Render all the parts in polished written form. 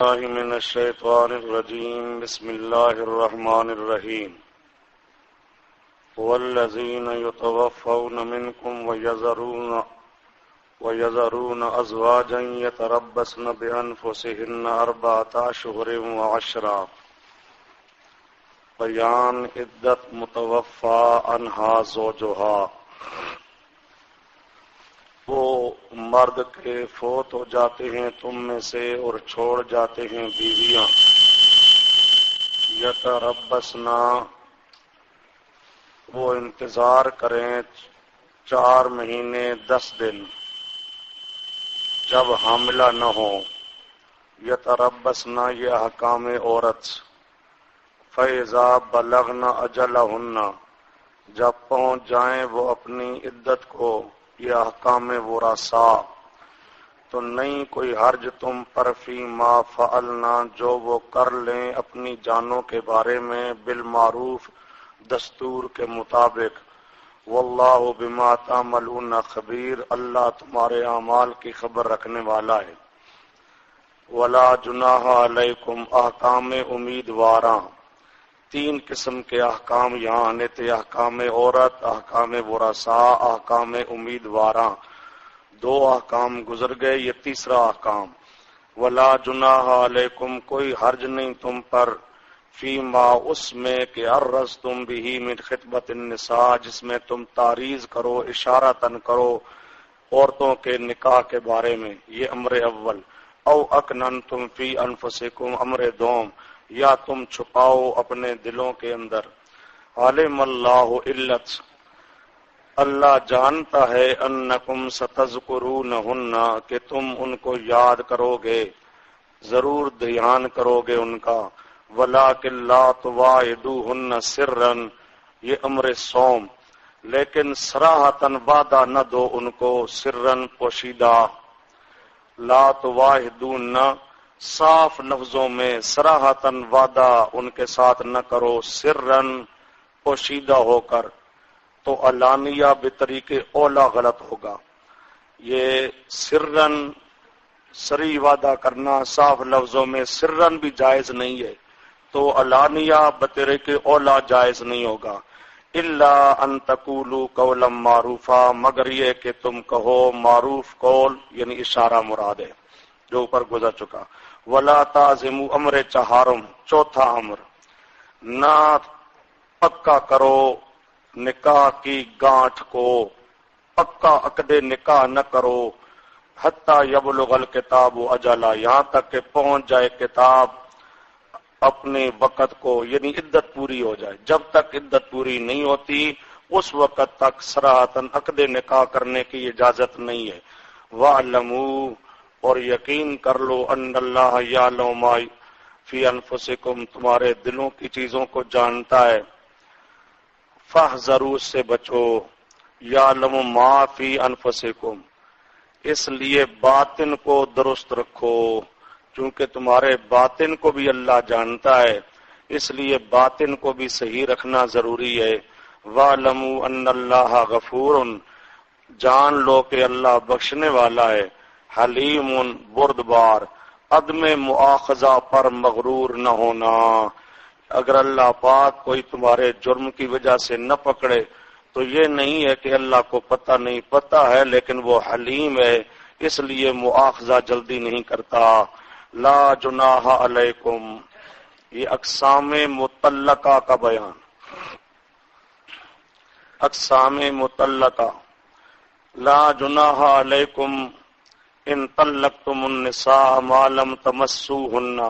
الله من الشيطان الرجيم. بسم الله الرحمن الرحيم. والذين يتوفون منكم ويذرون أزواجا يتربصن بأنفسهن 4 أشهر و10. بیان عدت متوفا عنہا زوجہا. وہ مرد کے فوت ہو جاتے ہیں تم میں سے اور چھوڑ جاتے ہیں بیویاں. یتربصنا، وہ انتظار کریں 4 مہینے 10 دن جب حاملہ نہ ہو. یتربصنا یہ احکام عورت. فَإِذَا بَلَغْنَ أَجَلَهُنَّ، جب پہنچ جائیں وہ اپنی عدت کو. یہ احکام وراثا. تو نہیں کوئی حرج تم پر فی ما فعلنا، جو وہ کر لیں اپنی جانوں کے بارے میں، بالمعروف دستور کے مطابق. واللہ بما تعملون خبیر، اللہ تمہارے اعمال کی خبر رکھنے والا ہے. ولا جناح علیکم، احکام امیدواراں. 3 قسم کے احکام یہاں آنے تھے: احکام عورت، احکام وراثا، احکام امیدواراں. 2 احکام گزر گئے، یہ تیسرا احکام. ولا جناح علیکم، کوئی حرج نہیں تم پر، فیما اس میں کہ عرضتم بہ من خطبۃ النساء، جس میں تم تعریض کرو، اشارتاً کرو عورتوں کے نکاح کے بارے میں. یہ امر اول. او اکننتم فی انفسکم، امر دوم، یا تم چھپاؤ اپنے دلوں کے اندر. علم اللہ علت، اللہ جانتا ہے، انکم ستذکرونہن، کہ تم ان کو یاد کرو گے، ضرور دھیان کرو گے ان کا. ولیکن لا تواعدوہن سرا، یہ امر سوم، لیکن صراحتاً وعدہ نہ دو ان کو، سرن پوشیدہ. لا تواعدون، صاف لفظوں میں صراحتاً وعدہ ان کے ساتھ نہ کرو، سرن پوشیدہ ہو کر. تو علانیہ بطریق اولا غلط ہوگا. یہ سرن سری وعدہ کرنا صاف لفظوں میں سرن بھی جائز نہیں ہے، تو علانیہ بطریق اولا جائز نہیں ہوگا. الا ان تقولوا قولا معروفا، مگر یہ کہ تم کہو معروف قول، یعنی اشارہ مراد ہے جو اوپر گزر چکا. ولا تعزموا، امر چہارم، چوتھا امر، نہ پکا کرو نکاح کی گانٹھ کو، پکا عقد نکاح نہ کرو. حتی یبلغ الکتاب اجلا، یہاں تک کہ پہنچ جائے کتاب اپنے وقت کو، یعنی عدت پوری ہو جائے. جب تک عدت پوری نہیں ہوتی اس وقت تک صراحتاً عقد نکاح کرنے کی اجازت نہیں ہے. وَاعْلَمُوا، اور یقین کر لو، ان اللہ یعلم ما فی انفسکم، تمہارے دلوں کی چیزوں کو جانتا ہے. فاحذروا، سے بچو. یعلم ما فی انفسکم، اس لیے باطن کو درست رکھو، چونکہ تمہارے باطن کو بھی اللہ جانتا ہے، اس لیے باطن کو بھی صحیح رکھنا ضروری ہے. وَاعْلَمُوا أَنَّ اللَّهَ غَفُورٌ، جان لو کہ اللہ بخشنے والا ہے. حلیم، بردبار. عدم مؤاخذہ پر مغرور نہ ہونا. اگر اللہ پاک کوئی تمہارے جرم کی وجہ سے نہ پکڑے تو یہ نہیں ہے کہ اللہ کو پتہ نہیں، پتہ ہے، لیکن وہ حلیم ہے، اس لیے مؤاخذہ جلدی نہیں کرتا. لا جناح علیکم، یہ اقسام مطلقہ کا بیان. اقسام مطلقہ. لا جناح علیکم ان طلقتم النساء ما لم تمسوهن،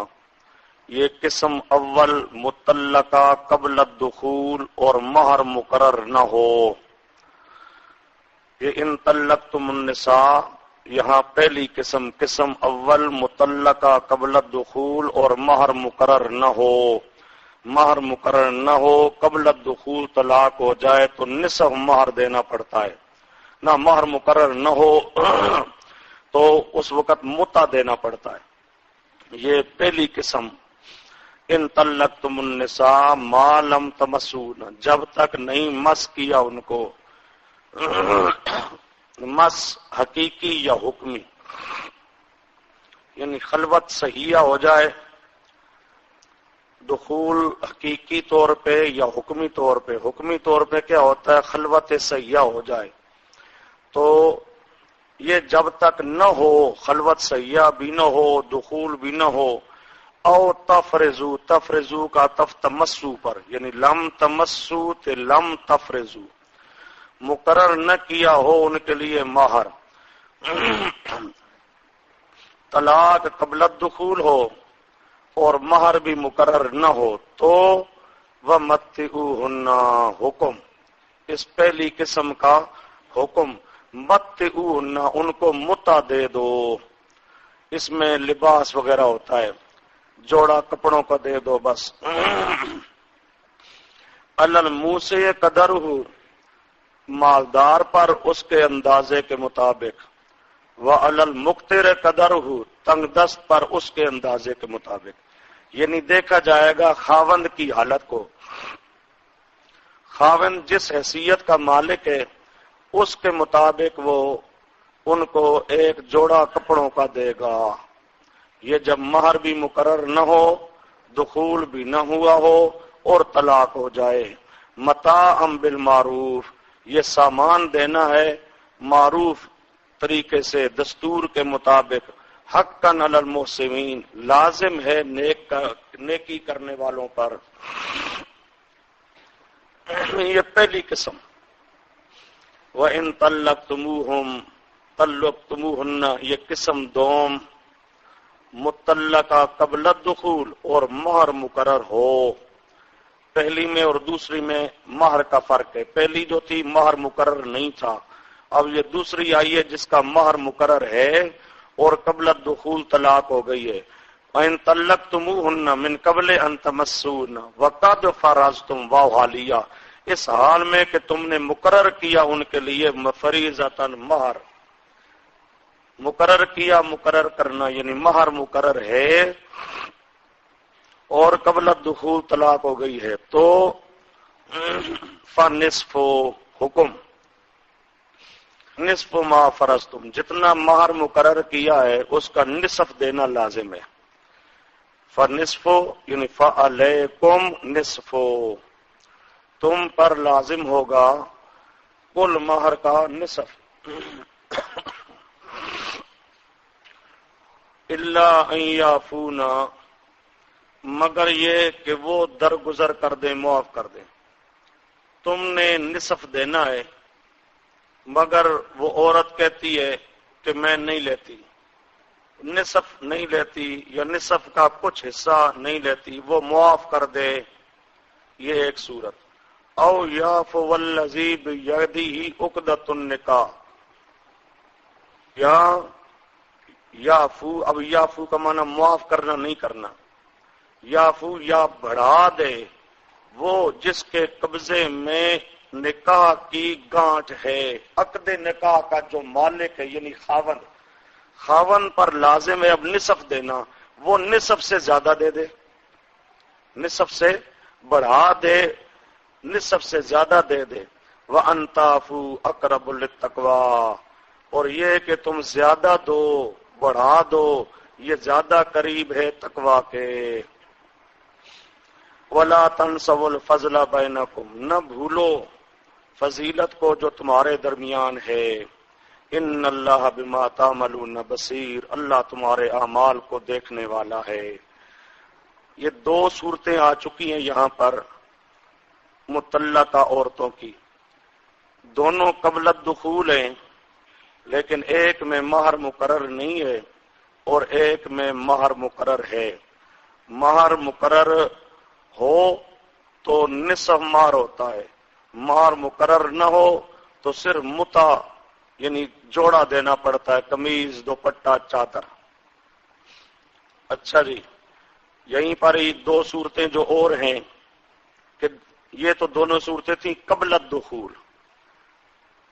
یہ قسم اول مطلقہ قبل الدخول اور مہر مقرر نہ ہو. یہ ان طلقتم النساء یہاں پہلی قسم اول مطلقہ قبل الدخول اور مہر مقرر نہ ہو. مہر مقرر نہ ہو، قبل الدخول طلاق ہو جائے تو نصف مہر دینا پڑتا ہے. نہ مہر مقرر نہ ہو تو اس وقت متا دینا پڑتا ہے. یہ پہلی قسم. ان طلقتم النساء ما لم تمسون، جب تک نہیں مس کیا ان کو. مس حقیقی یا حکمی، یعنی خلوت صحیح ہو جائے، دخول حقیقی طور پہ یا حکمی طور پہ؟ حکمی طور پہ کیا ہوتا ہے؟ خلوت صحیح ہو جائے. تو یہ جب تک نہ ہو، خلوت صحیح بھی نہ ہو، دخول بھی نہ ہو، او تفرزو، تفرزو کا تف تمسو پر، یعنی لم تمسو تے لم تفرزو، مقرر نہ کیا ہو ان کے لیے مہر، طلاق قبل الدخول ہو اور مہر بھی مقرر نہ ہو، تو وَمَتِّعُوهُنَّ حکم، اس پہلی قسم کا حکم، مَتِّعُوهُنَّ ان کو متع دے دو. اس میں لباس وغیرہ ہوتا ہے، جوڑا کپڑوں کا دے دو بس. الْمُوسِعِ قَدَرُهُ، مالدار پر اس کے اندازے کے مطابق، وَعَلَى الْمُقْتِرِ قَدَرُهُ، تنگ دست پر اس کے اندازے کے مطابق. یعنی دیکھا جائے گا خاوند کی حالت کو، خاوند جس حیثیت کا مالک ہے اس کے مطابق وہ ان کو ایک جوڑا کپڑوں کا دے گا. یہ جب مہر بھی مقرر نہ ہو، دخول بھی نہ ہوا ہو اور طلاق ہو جائے. متاعا بالمعروف، یہ سامان دینا ہے معروف طریقے سے، دستور کے مطابق. حقا علی المحسنین، لازم ہے نیکی کرنے والوں پر. یہ پہلی قسم. وَإِن طَلَّقْتُمُوهُمْ طَلَّقْتُمُوهُنَّ، یہ قسم دوم، مطلقہ قبل الدخول اور مہر مقرر ہو. پہلی میں اور دوسری میں مہر کا فرق ہے. پہلی جو تھی مہر مقرر نہیں تھا، اب یہ دوسری آئی ہے جس کا مہر مقرر ہے اور قبل الدخول طلاق ہو گئی ہے. وَإِن طَلَّقْتُمُوهُنَّ مِن قَبْلِ أَن تَمَسُّوهُنَّ وَقَدْ فَرَضْتُمْ وَحَالِيَّ، اس حال میں کہ تم نے مقرر کیا ان کے لیے فریضۃً مہر، مقرر کیا، مقرر کرنا یعنی مہر مقرر ہے اور قبل الدخول طلاق ہو گئی ہے، تو فنصف حکم، نصف ما فرضتم، جتنا مہر مقرر کیا ہے اس کا نصف دینا لازم ہے. فنصف یعنی فعلیکم نصف، تم پر لازم ہوگا کل مہر کا نصف. الا ان یعفونا، مگر یہ کہ وہ درگزر کر دیں، معاف کر دیں. تم نے نصف دینا ہے مگر وہ عورت کہتی ہے کہ میں نہیں لیتی، نصف نہیں لیتی یا نصف کا کچھ حصہ نہیں لیتی، وہ معاف کر دے. یہ ایک صورت. او یعفو الذی بیدہ عقدۃ النکاح، یا یعفو، اب یعفو کا معنی معاف کرنا نہیں کرنا، یعفو یا بڑھا دے وہ جس کے قبضے میں نکاح کی گانٹھ ہے. عقد نکاح کا جو مالک ہے یعنی خاوند، خاوند پر لازم ہے اب نصف دینا، وہ نصف سے زیادہ دے دے، نصف سے بڑھا دے، نصف سے زیادہ دے دے. وَأَن تَعْفُوا أَقْرَبُ لِلتَّقْوَىٰ، اور یہ کہ تم زیادہ دو، بڑھا دو، یہ زیادہ قریب ہے تقویٰ کے. وَلَا تَنْسَوُا الْفَضْلَ بَيْنَكُمْ، نہ بھولو فضیلت کو جو تمہارے درمیان ہے. ان اللہ بما تعملون بصیر، اللہ تمہارے اعمال کو دیکھنے والا ہے. یہ دو صورتیں آ چکی ہیں یہاں پر مطلقہ عورتوں کی، دونوں قبل الدخول ہیں، لیکن ایک میں مہر مقرر نہیں ہے اور ایک میں مہر مقرر ہے. مہر مقرر ہو تو نصف مہر ہوتا ہے، مہر مقرر نہ ہو تو صرف متع یعنی جوڑا دینا پڑتا ہے، قمیض، دوپٹہ، چادر. اچھا جی، یہیں پر ہی دو صورتیں جو اور ہیں کہ یہ تو دونوں صورتیں تھیں قبل الدخول،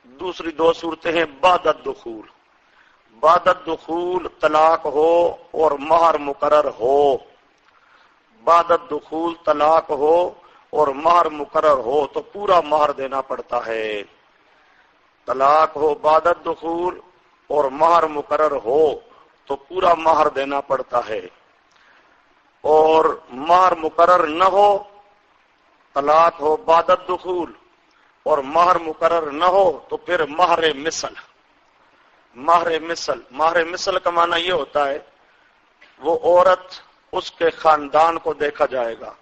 دوسری دو صورتیں ہیں بعد الدخول. بعد الدخول طلاق ہو اور مہر مقرر ہو، بعد الدخول طلاق ہو اور مہر مقرر ہو تو پورا مہر دینا پڑتا ہے. طلاق ہو بعد الدخول اور مہر مقرر ہو تو پورا مہر دینا پڑتا ہے، اور مہر مقرر نہ ہو، طلاق ہو بعد الدخول، اور مہر مقرر نہ ہو تو پھر مہر مثل۔ مہر مثل کا معنی یہ ہوتا ہے وہ عورت، اس کے خاندان کو دیکھا جائے گا،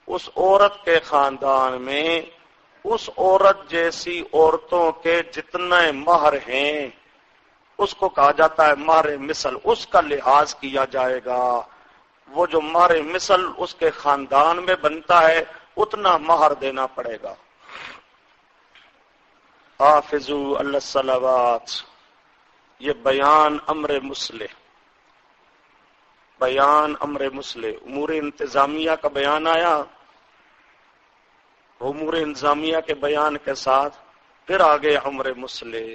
اس عورت کے خاندان میں اس عورت جیسی عورتوں کے جتنے مہر ہیں اس کو کہا جاتا ہے مہر مثل، اس کا لحاظ کیا جائے گا۔ وہ جو مہر مثل اس کے خاندان میں بنتا ہے اتنا مہر دینا پڑے گا۔ حافظوا علی الصلوات، یہ بیان امر مسلح، بیان امر مسلح، امور انتظامیہ کا بیان آیا، امور انتظامیہ کے بیان کے ساتھ پھر آگے امر مسلح۔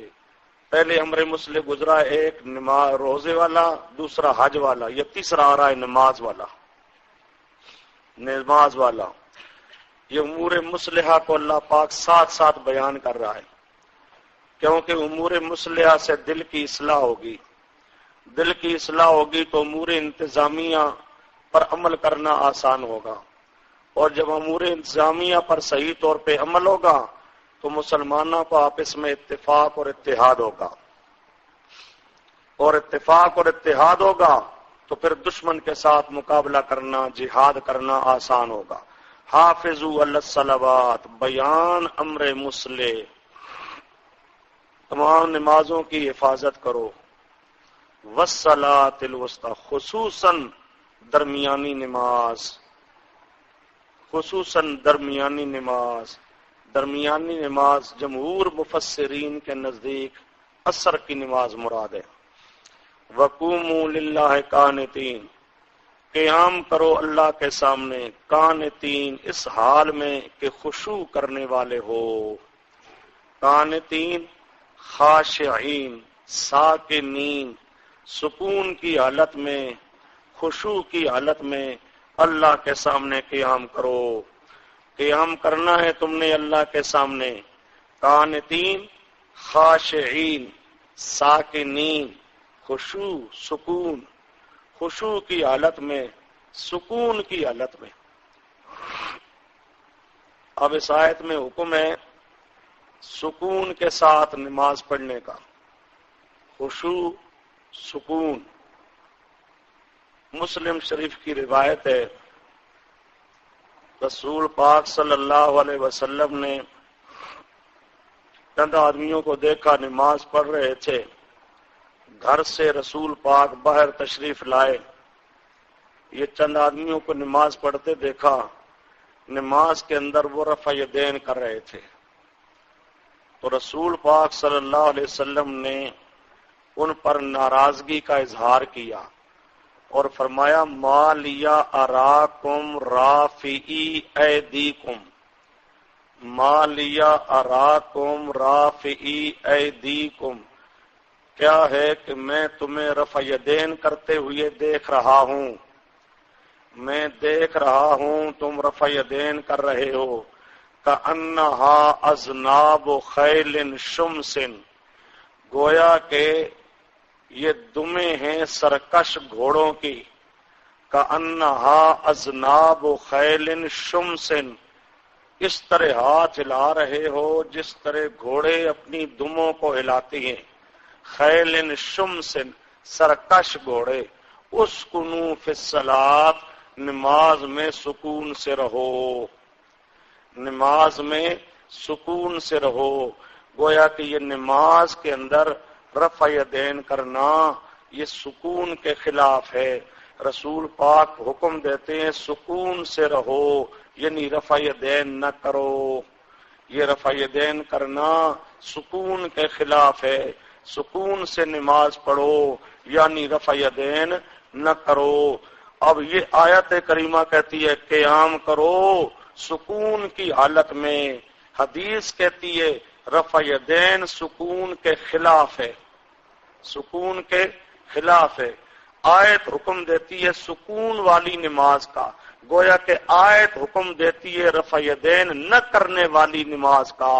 پہلے امر مسلح گزرا ایک نماز روزے والا، دوسرا حج والا، یہ تیسرا آ رہا ہے نماز والا۔ نماز والا یہ امور مسلحہ کو اللہ پاک ساتھ ساتھ بیان کر رہا ہے، کیونکہ امور مسلحہ سے دل کی اصلاح ہوگی، دل کی اصلاح ہوگی تو امور انتظامیہ پر عمل کرنا آسان ہوگا، اور جب امور انتظامیہ پر صحیح طور پہ عمل ہوگا تو مسلمانوں کو آپس میں اتفاق اور اتحاد ہوگا، اور اتفاق اور اتحاد ہوگا تو پھر دشمن کے ساتھ مقابلہ کرنا، جہاد کرنا آسان ہوگا۔ حافظوا علی الصلوات، بیان امر مسلح، تمام نمازوں کی حفاظت کرو، والصلاۃ الوسطی، خصوصاً درمیانی نماز، خصوصاً درمیانی نماز۔ درمیانی نماز جمہور مفسرین کے نزدیک عصر کی نماز مراد ہے۔ وقوموا للہ قانتین، قیام کرو اللہ کے سامنے، قانتین اس حال میں کہ خشوع کرنے والے ہو، قانتین خاشعین ساکنین، سکون کی حالت میں، خشوع کی حالت میں اللہ کے سامنے قیام کرو۔ قیام کرنا ہے تم نے اللہ کے سامنے، قانتین خاشعین ساکنین، خشوع سکون، خشوع کی حالت میں، سکون کی حالت میں۔ اب اس آیت میں حکم ہے سکون کے ساتھ نماز پڑھنے کا، خشوع سکون۔ مسلم شریف کی روایت ہے، رسول پاک صلی اللہ علیہ وسلم نے چند آدمیوں کو دیکھا نماز پڑھ رہے تھے، گھر سے رسول پاک باہر تشریف لائے، یہ چند آدمیوں کو نماز پڑھتے دیکھا، نماز کے اندر وہ رفع یدین کر رہے تھے، تو رسول پاک صلی اللہ علیہ وسلم نے ان پر ناراضگی کا اظہار کیا اور فرمایا ما لیا اراکم رافعی ایدیکم، ما لیا اراکم رافعی ایدیکم، کیا ہے کہ میں تمہیں رفع یدین کرتے ہوئے دیکھ رہا ہوں، میں دیکھ رہا ہوں تم رفع یدین کر رہے ہو، کأنہا اذناب خیل شمس، گویا کہ یہ دمیں ہیں سرکش گھوڑوں کی، کأنہا اذناب خیل شمس، اس طرح ہاتھ ہلا رہے ہو جس طرح گھوڑے اپنی دموں کو ہلاتی ہیں، خیل شمس سرکش گھوڑے۔ اسکنوا فی الصلاۃ، نماز میں سکون سے رہو، نماز میں سکون سے رہو۔ گویا کہ یہ نماز کے اندر رفع یدین کرنا یہ سکون کے خلاف ہے، رسول پاک حکم دیتے ہیں سکون سے رہو، یعنی رفع یدین نہ کرو، یہ رفع یدین کرنا سکون کے خلاف ہے، سکون سے نماز پڑھو یعنی رفع یدین نہ کرو۔ اب یہ آیت کریمہ کہتی ہے قیام کرو سکون کی حالت میں، حدیث کہتی ہے رفع یدین سکون کے خلاف ہے، سکون کے خلاف ہے۔ آیت حکم دیتی ہے سکون والی نماز کا، گویا کہ آیت حکم دیتی ہے رفع یدین نہ کرنے والی نماز کا،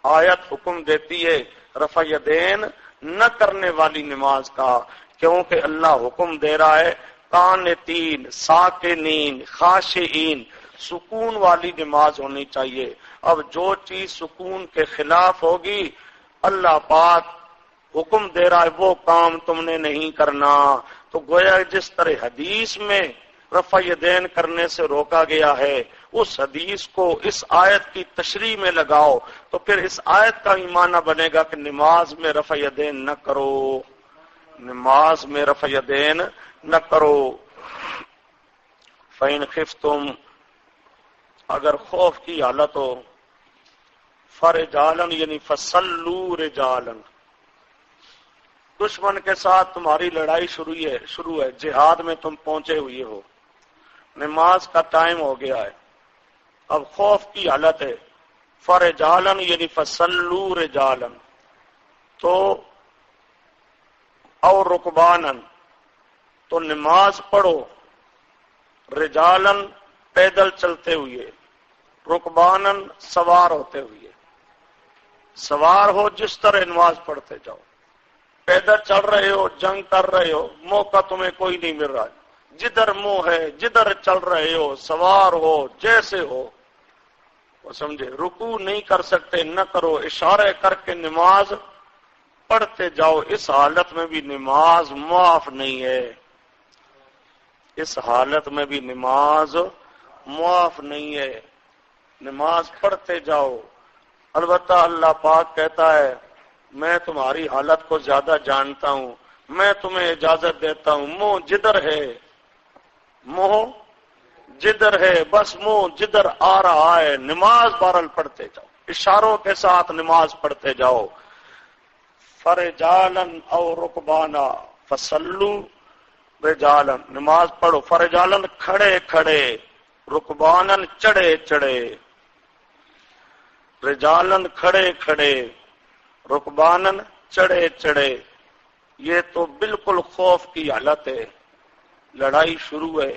آیت حکم دیتی ہے رفع یدین نہ کرنے والی نماز کا، کیونکہ اللہ حکم دے رہا ہے قانتین ساکنین خاشعین، سکون والی نماز ہونی چاہیے۔ اب جو چیز سکون کے خلاف ہوگی اللہ پاک حکم دے رہا ہے وہ کام تم نے نہیں کرنا۔ تو گویا جس طرح حدیث میں رفع یدین کرنے سے روکا گیا ہے، اس حدیث کو اس آیت کی تشریح میں لگاؤ تو پھر اس آیت کا ہی معنی بنے گا کہ نماز میں رفع یدین نہ کرو، نماز میں رفع یدین نہ کرو۔ فَإِنْ خِفْتُمْ، اگر خوف کی حالت ہو، فرجالن یعنی فصلوا رجالن، دشمن کے ساتھ تمہاری لڑائی شروع ہے، جہاد میں تم پہنچے ہوئے ہو، نماز کا ٹائم ہو گیا ہے، اب خوف کی حالت ہے، فرجالن یعنی فصلوا رجالن، تو اور رکبانن، تو نماز پڑھو، رجالن پیدل چلتے ہوئے، رکبانن سوار ہوتے ہوئے، سوار ہو جس طرح نماز پڑھتے جاؤ، پیدل چل رہے ہو، جنگ کر رہے ہو، موقع تمہیں کوئی نہیں مل رہا، جدھر منہ ہے جدھر چل رہے ہو، سوار ہو جیسے ہو، وہ سمجھے، رکوع نہیں کر سکتے نہ کرو، اشارے کر کے نماز پڑھتے جاؤ، اس حالت میں بھی نماز معاف نہیں ہے، اس حالت میں بھی نماز معاف نہیں ہے، نماز پڑھتے جاؤ۔ البتہ اللہ پاک کہتا ہے میں تمہاری حالت کو زیادہ جانتا ہوں، میں تمہیں اجازت دیتا ہوں، منہ جدھر ہے، منہ جدھر ہے، بس منہ جدھر آ رہا ہے نماز بہرحال پڑھتے جاؤ، اشاروں کے ساتھ نماز پڑھتے جاؤ۔ فرجالن او رکبانا فصلوا رجالن، نماز پڑھو، فرجالن کھڑے کھڑے، رکبانن چڑھے چڑھے، رجالن کھڑے کھڑے، رکبانن چڑھے چڑھے، یہ تو بالکل خوف کی حالت ہے، لڑائی شروع ہے،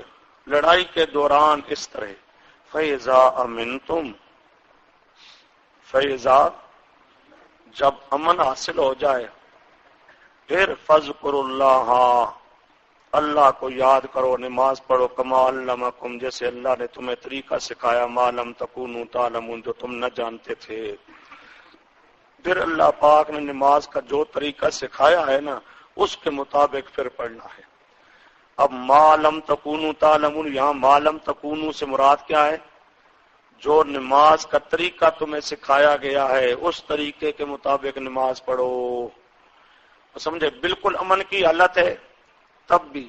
لڑائی کے دوران اس طرح فَإِذَا أَمِنْتُمْ، فَإِذَا جب امن حاصل ہو جائے، پھر فَاذْكُرُوا اللَّهَ، اللہ کو یاد کرو، نماز پڑھو، کما علمکم، جیسے اللہ نے تمہیں طریقہ سکھایا، ما لم تکونوا تعلمون، جو تم نہ جانتے تھے۔ پھر اللہ پاک نے نماز کا جو طریقہ سکھایا ہے نا اس کے مطابق پھر پڑھنا ہے۔ اب ما لم تکونوا تعلمون، یہاں ما لم تکونوا سے مراد کیا ہے؟ جو نماز کا طریقہ تمہیں سکھایا گیا ہے اس طریقے کے مطابق نماز پڑھو، سمجھے، بالکل امن کی حالت ہے تب بھی،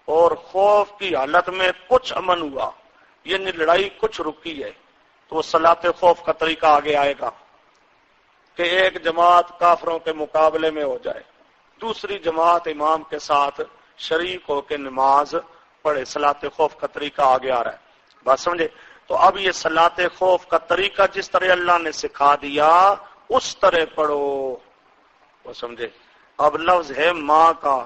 اور خوف کی حالت میں کچھ امن ہوا، یعنی لڑائی کچھ رکی ہے، تو وہ صلاۃ خوف کا طریقہ آگے آئے گا کہ ایک جماعت کافروں کے مقابلے میں ہو جائے، دوسری جماعت امام کے ساتھ شریک ہو کے نماز پڑھے، صلاۃ خوف کا طریقہ آگے آ رہا ہے، بات سمجھے۔ تو اب یہ صلاۃ خوف کا طریقہ جس طرح اللہ نے سکھا دیا اس طرح پڑھو، وہ سمجھے۔ اب لفظ ہے ماں کا،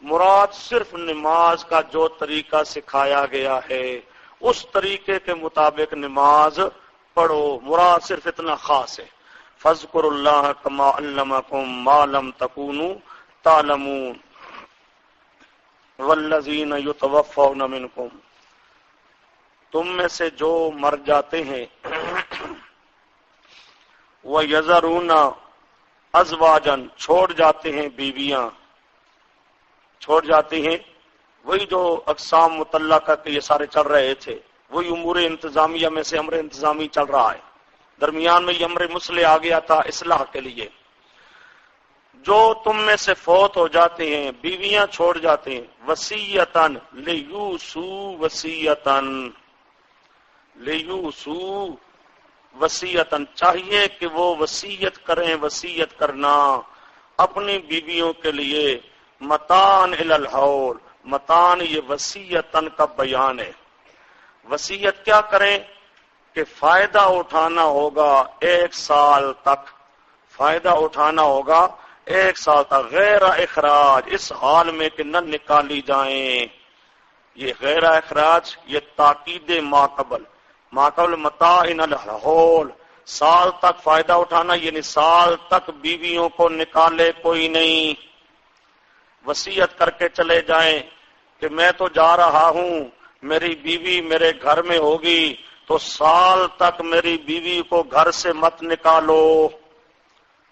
مراد صرف نماز کا جو طریقہ سکھایا گیا ہے اس طریقے کے مطابق نماز پڑھو، مراد صرف اتنا خاص ہے۔ فَاذْكُرُوا اللَّهَ كَمَا عَلَّمَكُم مَّا لَمْ تَكُونُوا تَعْلَمُونَ وَالَّذِينَ يُتَوَفَّوْنَ مِنكُمْ، تم میں سے جو مر جاتے ہیں، وَيَذَرُونَ أَزْوَاجًا، چھوڑ جاتے ہیں بیویاں، چھوڑ جاتے ہیں، وہی جو اقسام مطلقہ کے یہ سارے چل رہے تھے، وہی امور انتظامیہ میں سے امر انتظامی چل رہا ہے، درمیان میں یہ امر مصلح آ گیا تھا اصلاح کے لیے۔ جو تم میں سے فوت ہو جاتے ہیں، بیویاں چھوڑ جاتے ہیں، وصیتاً لیوصوا وصیتاً، لیوصوا وصیتاً، چاہیے کہ وہ وصیت کریں، وصیت کرنا اپنی بیویوں کے لیے، متان الی الحول، متان یہ وصیتاً کا بیان ہے، وصیت کیا کریں کہ فائدہ اٹھانا ہوگا 1 سال تک، فائدہ اٹھانا ہوگا 1 سال تک، غیر اخراج، اس حال میں کہ نہ نکالی جائیں، یہ غیر اخراج یہ تاکید ماقبل متاع الحول، سال تک فائدہ اٹھانا، یعنی سال تک بیویوں کو نکالے کوئی نہیں، وصیت کر کے چلے جائیں کہ میں تو جا رہا ہوں، میری بیوی میرے گھر میں ہوگی تو سال تک میری بیوی کو گھر سے مت نکالو،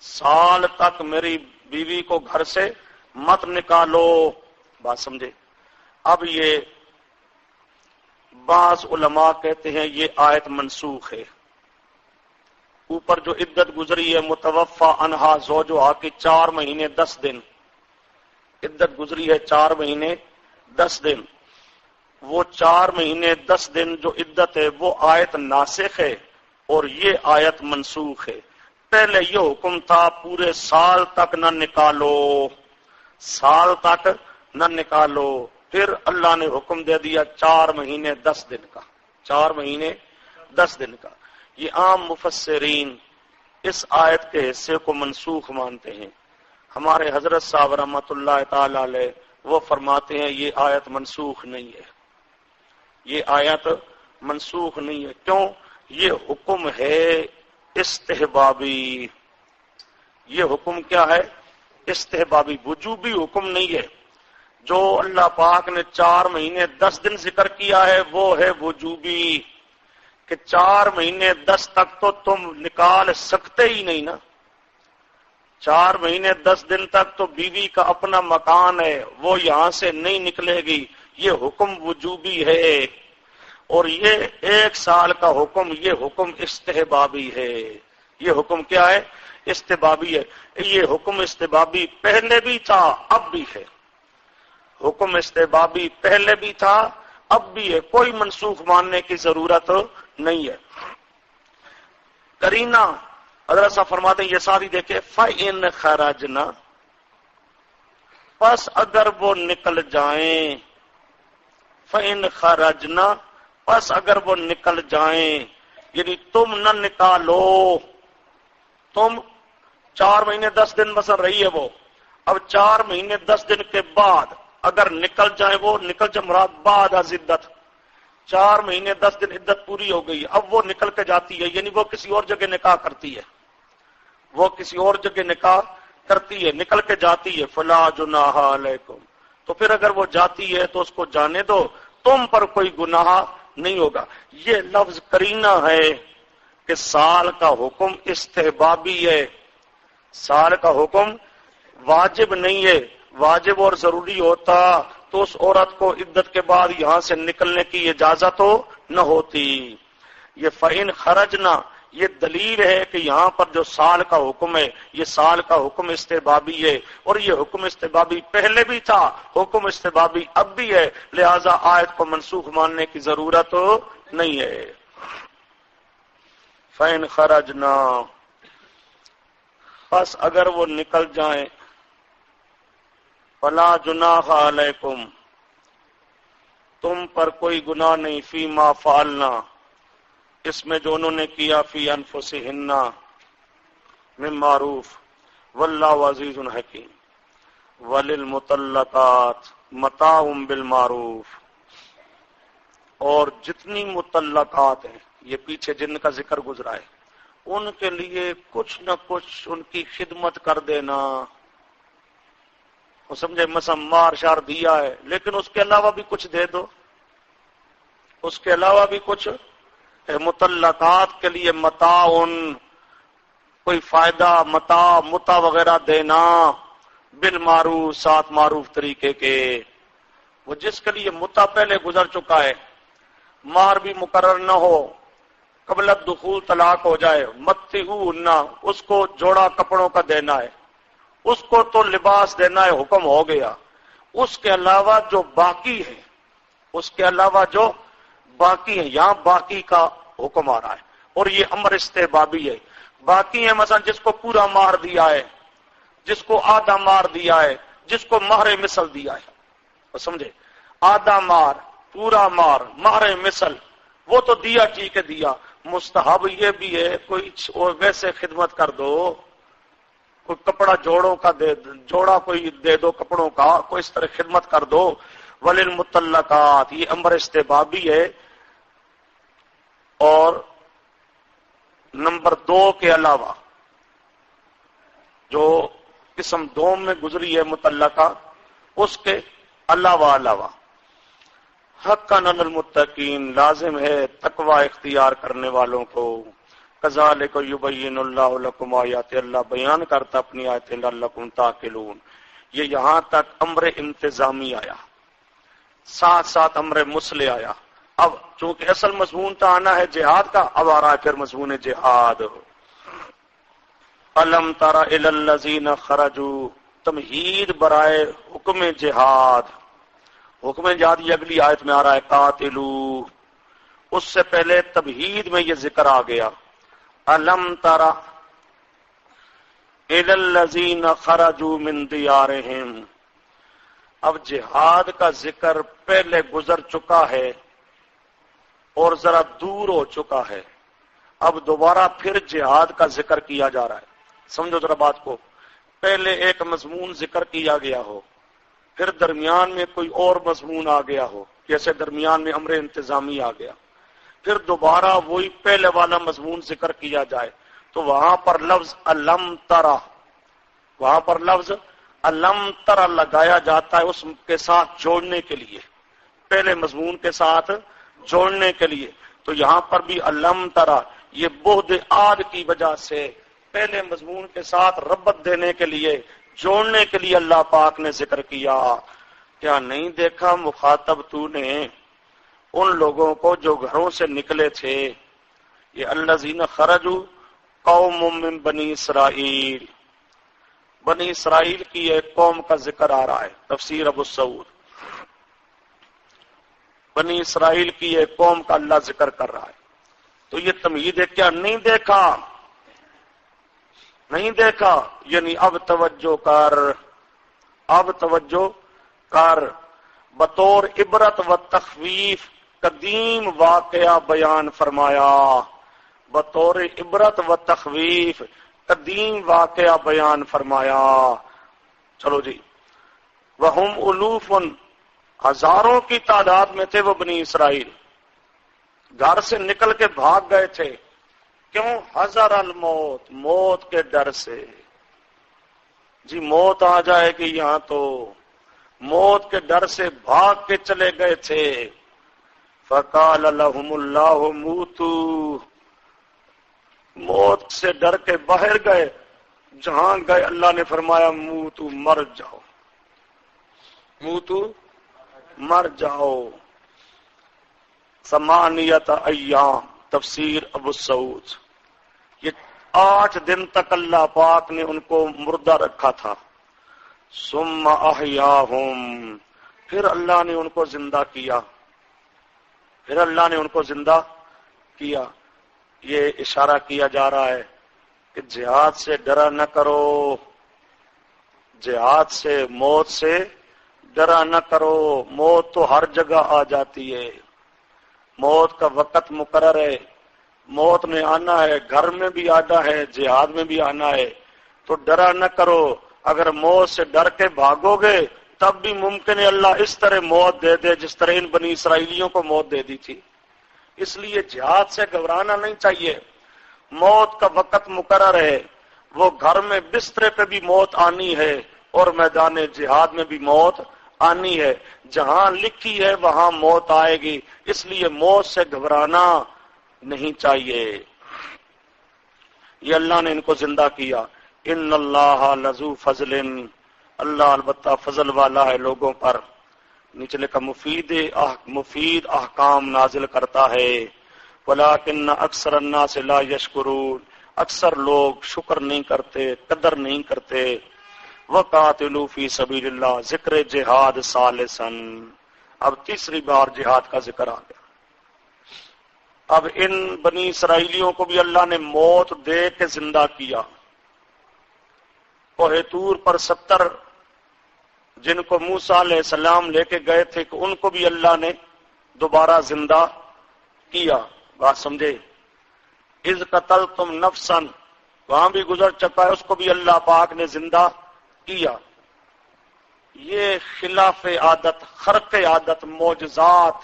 سال تک میری بیوی کو گھر سے مت نکالو۔ بات سمجھے؟ اب یہ بعض علماء کہتے ہیں یہ آیت منسوخ ہے، اوپر جو عدت گزری ہے متوفا عنہا زوجہا کی 4 مہینے 10 دن عدت گزری ہے، 4 مہینے 10 دن، وہ 4 مہینے 10 دن جو عدت ہے وہ آیت ناسخ ہے اور یہ آیت منسوخ ہے۔ پہلے یہ حکم تھا پورے سال تک نہ نکالو، سال تک نہ نکالو، پھر اللہ نے حکم دے دیا 4 مہینے 10 دن کا، 4 مہینے 10 دن کا۔ یہ عام مفسرین اس آیت کے حصے کو منسوخ مانتے ہیں۔ ہمارے حضرت صاحب رحمۃ اللہ تعالی علیہ وہ فرماتے ہیں یہ آیت منسوخ نہیں ہے، یہ آیت منسوخ نہیں ہے۔ کیوں؟ یہ حکم ہے استحبابی، یہ حکم کیا ہے؟ استحبابی، وجوبی حکم نہیں ہے۔ جو اللہ پاک نے 4 مہینے 10 دن ذکر کیا ہے وہ ہے وجوبی، کہ 4 مہینے 10 تک تو تم نکال سکتے ہی نہیں نا، 4 مہینے 10 دن تک تو بیوی کا اپنا مکان ہے، وہ یہاں سے نہیں نکلے گی، یہ حکم وجوبی ہے۔ اور یہ 1 سال کا حکم، یہ حکم استحبابی ہے۔ یہ حکم کیا ہے؟ استحبابی ہے۔ یہ حکم استحبابی پہلے بھی تھا، اب بھی ہے، حکم استحبابی پہلے بھی تھا اب بھی ہے، کوئی منسوخ ماننے کی ضرورت نہیں ہے۔ کرینہ حضرت صاحب فرماتے ہیں یہ ساری دیکھے فَإِنْ خَرَجْنَا، پس اگر وہ نکل جائیں، فَإِنْ خَرَجْنَا، پس اگر وہ نکل جائیں، یعنی تم نہ نکالو، تم 4 مہینے 10 دن مثلا رہی ہے وہ، اب 4 مہینے 10 دن کے بعد اگر نکل جائیں، وہ نکل جائے مراد بعد از عدت، 4 مہینے 10 دن عدت پوری ہو گئی، اب وہ نکل کے جاتی ہے، یعنی وہ کسی اور جگہ نکاح کرتی ہے، وہ کسی اور جگہ نکاح کرتی ہے، نکل کے جاتی ہے، فلا جناح علیکم، تو پھر اگر وہ جاتی ہے تو اس کو جانے دو، تم پر کوئی گناہ نہیں ہوگا۔ یہ لفظ کرینہ ہے کہ سال کا حکم استحبابی ہے، سال کا حکم واجب نہیں ہے، واجب اور ضروری ہوتا تو اس عورت کو عدت کے بعد یہاں سے نکلنے کی اجازت ہو نہ ہوتی۔ یہ فَإِنْ خَرَجْنَا یہ دلیل ہے کہ یہاں پر جو سال کا حکم ہے یہ سال کا حکم استحبابی ہے، اور یہ حکم استحبابی پہلے بھی تھا، حکم استحبابی اب بھی ہے، لہذا آیت کو منسوخ ماننے کی ضرورت نہیں ہے۔ فَإِنْ خَرَجْنَا، پس اگر وہ نکل جائیں، فَلَا جُنَاحَ عَلَيْكُمْ، تم پر کوئی گناہ نہیں، فِيمَا فَعَلْنَا، اس میں جو انہوں نے کیا، فی انفسہن من معروف، واللہ عزیز حکیم، وللمطلقات متاع بالمعروف، اور جتنی مطلقات ہیں یہ پیچھے جن کا ذکر گزرا ہے ان کے لیے کچھ نہ کچھ ان کی خدمت کر دینا، وہ سمجھے مثلا مار شار دیا ہے لیکن اس کے علاوہ بھی کچھ دے دو، اس کے علاوہ بھی کچھ، مطلقات کے لیے متاع، کوئی فائدہ، متاع وغیرہ دینا، بالمعروف، ساتھ معروف طریقے کے، وہ جس کے لیے متاع پہلے گزر چکا ہے، مار بھی مقرر نہ ہو، قبل الدخول طلاق ہو جائے، متعوہن، اس کو جوڑا کپڑوں کا دینا ہے، اس کو تو لباس دینا ہے، حکم ہو گیا، اس کے علاوہ جو باقی ہے، اس کے علاوہ جو باقی ہیں، یہاں باقی کا حکم آ رہا ہے، اور یہ امر استحبابی ہے۔ باقی ہیں مثلا جس کو پورا مہر دیا ہے، جس کو آدھا مہر دیا ہے، جس کو مہر مثل دیا ہے، وہ سمجھے، آدھا مہر، پورا مہر، مہر مثل، وہ تو دیا ٹھیک ہے دیا، مستحب یہ بھی ہے کوئی ویسے خدمت کر دو، کوئی کپڑا جوڑوں کا دے، جوڑا کوئی دے دو کپڑوں کا، کوئی اس طرح خدمت کر دو۔ وللمطلقات یہ امر استحبابی ہے، اور نمبر 2 کے علاوہ جو قسم 2 میں گزری ہے مطلقہ، اس کے علاوہ حقاً علی المتقین لازم ہے تقوی اختیار کرنے والوں کو. کذالک یبین اللہ لکم آیات، اللہ بیان کرتا اپنی آیتیں لعلکم تعقلون. یہ یہاں تک امر انتظامی آیا، ساتھ ساتھ امر مسلح آیا. اب چونکہ اصل مضمون تو آنا ہے جہاد کا، اب آ رہا ہے پھر مضمون جہاد. الم تر الی الذین خرجوا، تمہید برائے حکم جہاد. حکم جہاد یہ اگلی آیت میں آ رہا ہے قاتلو، اس سے پہلے تمہید میں یہ ذکر آ گیا. الم تر الی الذین خرجوا من دیارہم. اب جہاد کا ذکر پہلے گزر چکا ہے اور ذرا دور ہو چکا ہے، اب دوبارہ پھر جہاد کا ذکر کیا جا رہا ہے. سمجھو ذرا بات کو، پہلے ایک مضمون ذکر کیا گیا ہو، پھر درمیان میں کوئی اور مضمون آ گیا ہو، جیسے درمیان میں امر انتظامی آ گیا، پھر دوبارہ وہی پہلے والا مضمون ذکر کیا جائے، تو وہاں پر لفظ الم ترا، وہاں پر لفظ الم ترا لگایا جاتا ہے اس کے ساتھ جوڑنے کے لیے، پہلے مضمون کے ساتھ جوڑنے کے لیے. تو یہاں پر بھی الم ترا یہ بعد عاد کی وجہ سے پہلے مضمون کے ساتھ ربط دینے کے لیے، جوڑنے کے لیے اللہ پاک نے ذکر کیا. کیا نہیں دیکھا مخاطب تو نے ان لوگوں کو جو گھروں سے نکلے تھے؟ یہ الذین خرجوا قوم من بنی اسرائیل، بنی اسرائیل کی ایک قوم کا ذکر آ رہا ہے. تفسیر ابو سعود، بنی اسرائیل کی ایک قوم کا اللہ ذکر کر رہا ہے. تو یہ تمہید ہے. کیا نہیں دیکھا؟ نہیں دیکھا یعنی اب توجہ کر، اب توجہ کر. بطور عبرت و تخویف قدیم واقعہ بیان فرمایا، بطور عبرت و تخویف قدیم واقعہ بیان فرمایا. چلو جی. وہم الوف، ہزاروں کی تعداد میں تھے وہ بنی اسرائیل، گھر سے نکل کے بھاگ گئے تھے. کیوں؟ حذر الموت، موت کے ڈر سے. جی موت آ جائے گی یہاں، تو موت کے ڈر سے بھاگ کے چلے گئے تھے. فقال لهم اللہ موتوا، موت سے ڈر کے باہر گئے، جہاں گئے اللہ نے فرمایا موتوا، مر جاؤ، موتوا مر جاؤ. ثمانیت ایام، تفسیر ابو سعود. یہ 8 دن تک اللہ پاک نے ان کو مردہ رکھا تھا. ثم احیاہم، پھر اللہ نے ان کو زندہ کیا، پھر اللہ نے ان کو زندہ کیا. یہ اشارہ کیا جا رہا ہے کہ جہاد سے ڈرا نہ کرو، جہاد سے، موت سے ڈرا نہ کرو. موت تو ہر جگہ آ جاتی ہے، موت کا وقت مقرر ہے، موت نے آنا ہے، گھر میں بھی آنا ہے، جہاد میں بھی آنا ہے. تو ڈرا نہ کرو. اگر موت سے ڈر کے بھاگو گے تب بھی ممکن ہے اللہ اس طرح موت دے دے جس طرح ان بنی اسرائیلیوں کو موت دے دی تھی. اس لیے جہاد سے گھبرانا نہیں چاہیے. موت کا وقت مقرر ہے، وہ گھر میں بسترے پہ بھی موت آنی ہے اور میدان جہاد میں بھی موت آنی ہے. جہاں لکھی ہے وہاں موت آئے گی، اس لیے موت سے گھبرانا نہیں چاہیے. یہ اللہ نے ان کو زندہ کیا. ان اللہ لذو فضل، اللہ البتہ فضل والا ہے لوگوں پر. نچلے کا مفید احکام نازل کرتا ہے. ولکن اکثر الناس لا یشکرون، اکثر لوگ شکر نہیں کرتے، قدر نہیں کرتے. وقاتلوا فی سبیل اللہ، ذکر جہاد ثالثا، اب تیسری بار جہاد کا ذکر آ گیا. اب ان بنی اسرائیلیوں کو بھی اللہ نے موت دے کے زندہ کیا. کوہ طور پر 70 جن کو موسیٰ علیہ السلام لے کے گئے تھے کہ ان کو بھی اللہ نے دوبارہ زندہ کیا. بات سمجھے؟ اذ قتلتم نفسا، وہاں بھی گزر چکا ہے، اس کو بھی اللہ پاک نے زندہ کیا. یہ خلاف عادت، خرق عادت، معجزات،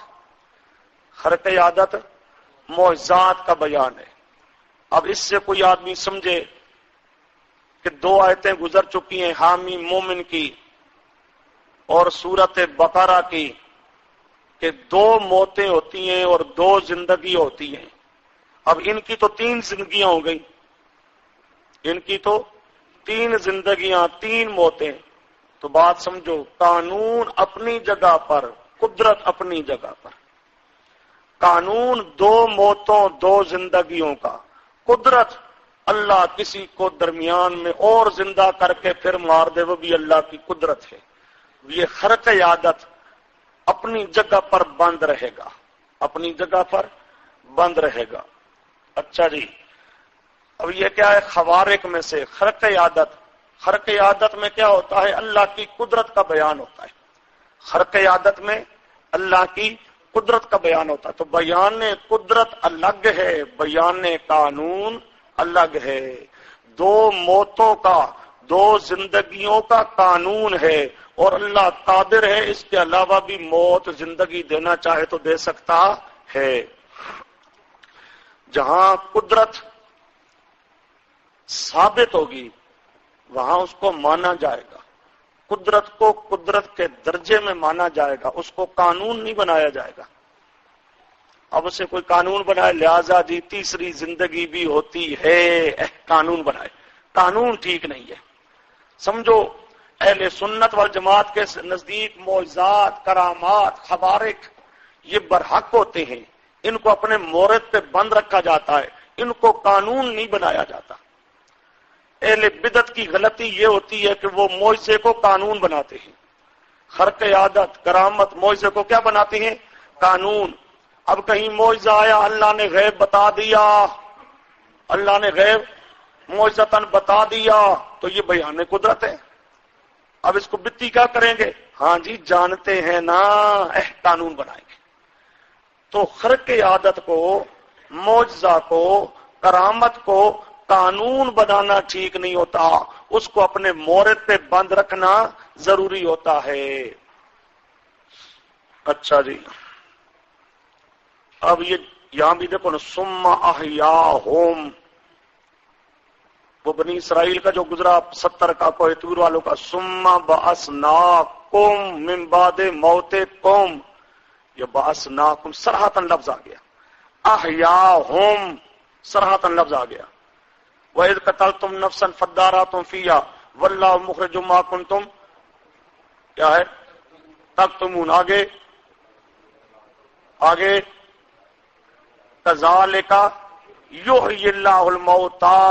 خرق عادت معجزات کا بیان ہے. اب اس سے کوئی آدمی سمجھے کہ 2 آیتیں گزر چکی ہیں حامی مومن کی، اور سورت بقرہ کی کہ 2 موتیں ہوتی ہیں اور 2 زندگی ہوتی ہیں. اب ان کی تو 3 زندگیاں ہو گئی، ان کی تو 3 زندگیاں، 3 موتیں. تو بات سمجھو، قانون اپنی جگہ پر، قدرت اپنی جگہ پر. قانون 2 موتوں 2 زندگیوں کا، قدرت اللہ کسی کو درمیان میں اور زندہ کر کے پھر مار دے، وہ بھی اللہ کی قدرت ہے. یہ خرق عادت اپنی جگہ پر بند رہے گا، اپنی جگہ پر بند رہے گا. اچھا جی، اب یہ کیا ہے؟ خوارق میں سے خرق عادت. خرق عادت میں کیا ہوتا ہے؟ اللہ کی قدرت کا بیان ہوتا ہے. خرق عادت میں اللہ کی قدرت کا بیان ہوتا ہے. تو بیان قدرت الگ ہے، بیان قانون الگ ہے. 2 موتوں کا، 2 زندگیوں کا قانون ہے، اور اللہ قادر ہے اس کے علاوہ بھی موت زندگی دینا چاہے تو دے سکتا ہے. جہاں قدرت ثابت ہوگی وہاں اس کو مانا جائے گا. قدرت کو قدرت کے درجے میں مانا جائے گا، اس کو قانون نہیں بنایا جائے گا. اب اسے کوئی قانون بنائے، لہذا جی تیسری زندگی بھی ہوتی ہے، قانون بنائے. قانون ٹھیک نہیں ہے. سمجھو، اہل سنت والجماعت کے نزدیک معجزات، کرامات، خوارق یہ برحق ہوتے ہیں، ان کو اپنے مورد پہ بند رکھا جاتا ہے، ان کو قانون نہیں بنایا جاتا. اہل بدعت کی غلطی یہ ہوتی ہے کہ وہ معجزے کو قانون بناتے ہیں. خرق عادت، کرامت، معجزے کو کیا بناتے ہیں؟ قانون. اب کہیں معجزہ آیا، اللہ نے غیب بتا دیا، اللہ نے غیب معجزتاً بتا دیا، تو یہ بیان قدرت ہے. اب اس کو بتی کیا کریں گے؟ ہاں جی جانتے ہیں نا، قانون بنائیں گے. تو خرق عادت کو، معجزہ کو، کرامت کو قانون بنانا ٹھیک نہیں ہوتا، اس کو اپنے مورد پہ بند رکھنا ضروری ہوتا ہے. اچھا جی، اب یہ یہاں بھی دیکھو نا، ثم احیاہم، وہ بنی اسرائیل کا جو گزرا 70 کا کوہ طور والوں کا. ثم بعثناکم من بعد موتکم، یہ بعثناکم صراحتاً لفظ آ گیا. احیاہم صراحتاً لفظ آ گیا. وَإِذْ قَتَلْتُمْ نَفْسًا فَادَّارَأْتُمْ فِيهَا وَاللَّهُ مُخْرِجٌ مَا كُنتُمْ کیا ہے تکتمون. آگے کذالک یحیی اللہ الموتى،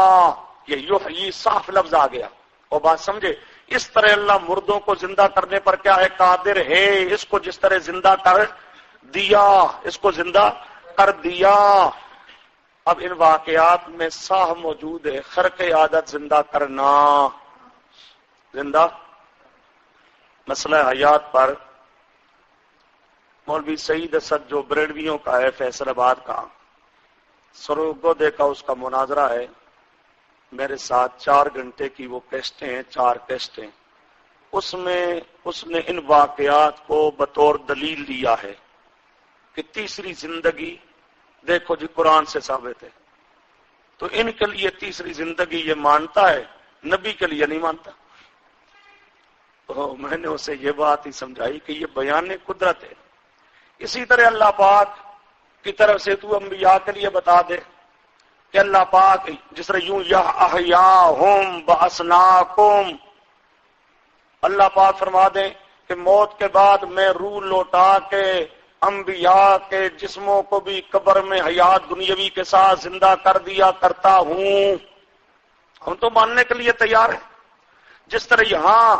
یہ یحیی صاف لفظ آ گیا. اور بات سمجھے، اس طرح اللہ مردوں کو زندہ کرنے پر کیا ہے؟ قادر ہے. اس کو جس طرح زندہ کر دیا، اس کو زندہ کر دیا. اب ان واقعات میں صاح موجود ہے، خرق عادت زندہ کرنا. زندہ مسئلہ حیات پر مولوی سعید اسد جو بریلویوں کا ہے، فیصل آباد کا، سروگودے کا اس کا مناظرہ ہے میرے ساتھ. 4 گھنٹے کی وہ کیسٹیں ہیں، 4 کیسٹیں. اس میں اس نے ان واقعات کو بطور دلیل لیا ہے کہ تیسری زندگی دیکھو جی قرآن سے ثابت ہے. تو ان کے لیے تیسری زندگی یہ مانتا ہے، نبی کے لیے نہیں مانتا. تو میں نے اسے یہ بات ہی سمجھائی کہ یہ بیان قدرت ہے. اسی طرح اللہ پاک کی طرف سے تو انبیاء کے لیے بتا دے کہ اللہ پاک جس طرح یوں یا احیاہم بعثناکم، اللہ پاک فرما دیں کہ موت کے بعد میں روح لوٹا کے انبیاء کے جسموں کو بھی قبر میں حیات دنیاوی کے ساتھ زندہ کر دیا کرتا ہوں. ہم تو ماننے کے لیے تیار ہیں. جس طرح یہاں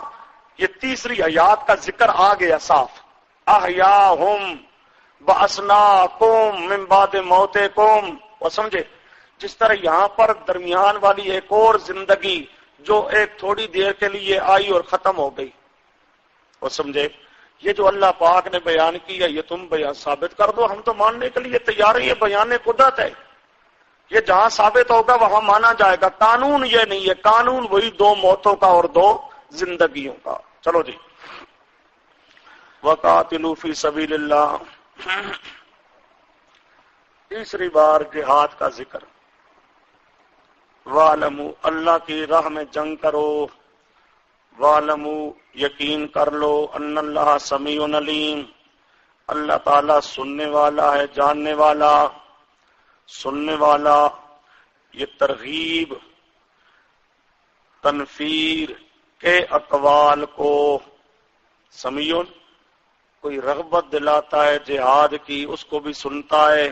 یہ تیسری حیات کا ذکر آ گیا صاف، احیاہم بعثناکم من بعد موتکم، اور سمجھے جس طرح یہاں پر درمیان والی ایک اور زندگی جو ایک تھوڑی دیر کے لیے آئی اور ختم ہو گئی، اور سمجھے یہ جو اللہ پاک نے بیان کیا یہ تم بیان ثابت کر دو، ہم تو ماننے کے لیے تیار ہیں. یہ بیان قدرت ہے، یہ جہاں ثابت ہوگا وہاں مانا جائے گا. قانون یہ نہیں ہے، قانون وہی 2 موتوں کا اور 2 زندگیوں کا. چلو جی، وقاتلوا فی سبیل اللہ. تیسری بار جہاد کا ذکر. وَاعْلَمُوا، اللہ کی راہ میں جنگ کرو. وَاعْلَمُوا یقین کر لو ان اللہ سمیع علیم اللہ تعالیٰ سننے والا ہے جاننے والا. سننے والا یہ ترغیب تنفیر کے اقوال کو سمیع کوئی رغبت دلاتا ہے جہاد کی اس کو بھی سنتا ہے,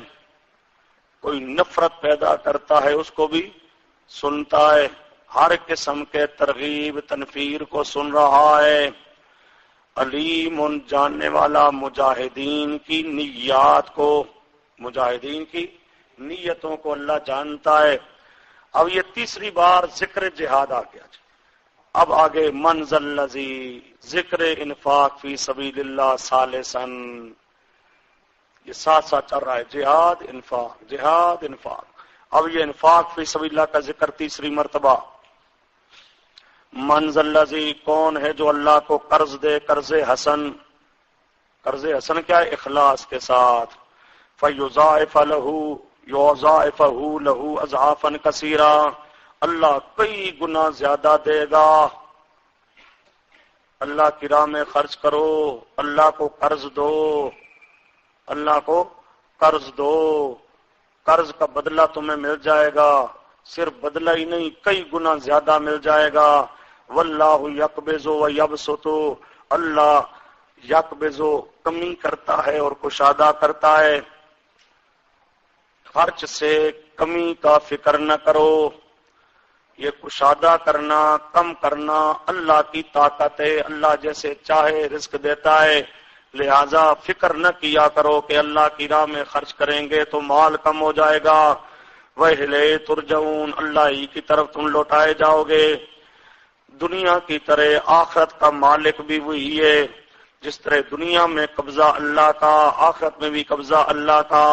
کوئی نفرت پیدا کرتا ہے اس کو بھی سنتا ہے, ہر قسم کے ترغیب تنفیر کو سن رہا ہے. علیم جاننے والا مجاہدین کی نیات کو, مجاہدین کی نیتوں کو اللہ جانتا ہے. اب یہ تیسری بار ذکر جہاد آ گیا. اب آگے منزل الذی ذکر انفاق فی سبیل اللہ ثالثاً, یہ ساتھ ساتھ چل رہا ہے جہاد انفاق جہاد انفاق. اب یہ انفاق فی سبیل اللہ کا ذکر تیسری مرتبہ. منزل الذی کون ہے جو اللہ کو قرض دے قرض حسن. قرض حسن کیا ہے؟ اخلاص کے ساتھ. فیضاعف لہ یضاعفہ لہ اضعافا کثیرا اللہ کئی گنا زیادہ دے گا. اللہ کی راہ میں خرچ کرو, اللہ کو قرض دو, اللہ کو قرض دو, قرض کا بدلہ تمہیں مل جائے گا. صرف بدلہ ہی نہیں کئی گنا زیادہ مل جائے گا. واللہ یقبض و یبسط اللہ یقبض کمی کرتا ہے اور کشادہ کرتا ہے. خرچ سے کمی کا فکر نہ کرو, یہ کشادہ کرنا کم کرنا اللہ کی طاقت ہے, اللہ جیسے چاہے رزق دیتا ہے. لہذا فکر نہ کیا کرو کہ اللہ کی راہ میں خرچ کریں گے تو مال کم ہو جائے گا. وَإِلَيْهِ تُرْجَعُونَ اللہ ہی کی طرف تم لوٹائے جاؤ گے. دنیا کی طرح آخرت کا مالک بھی وہی ہے. جس طرح دنیا میں قبضہ اللہ کا آخرت میں بھی قبضہ اللہ کا.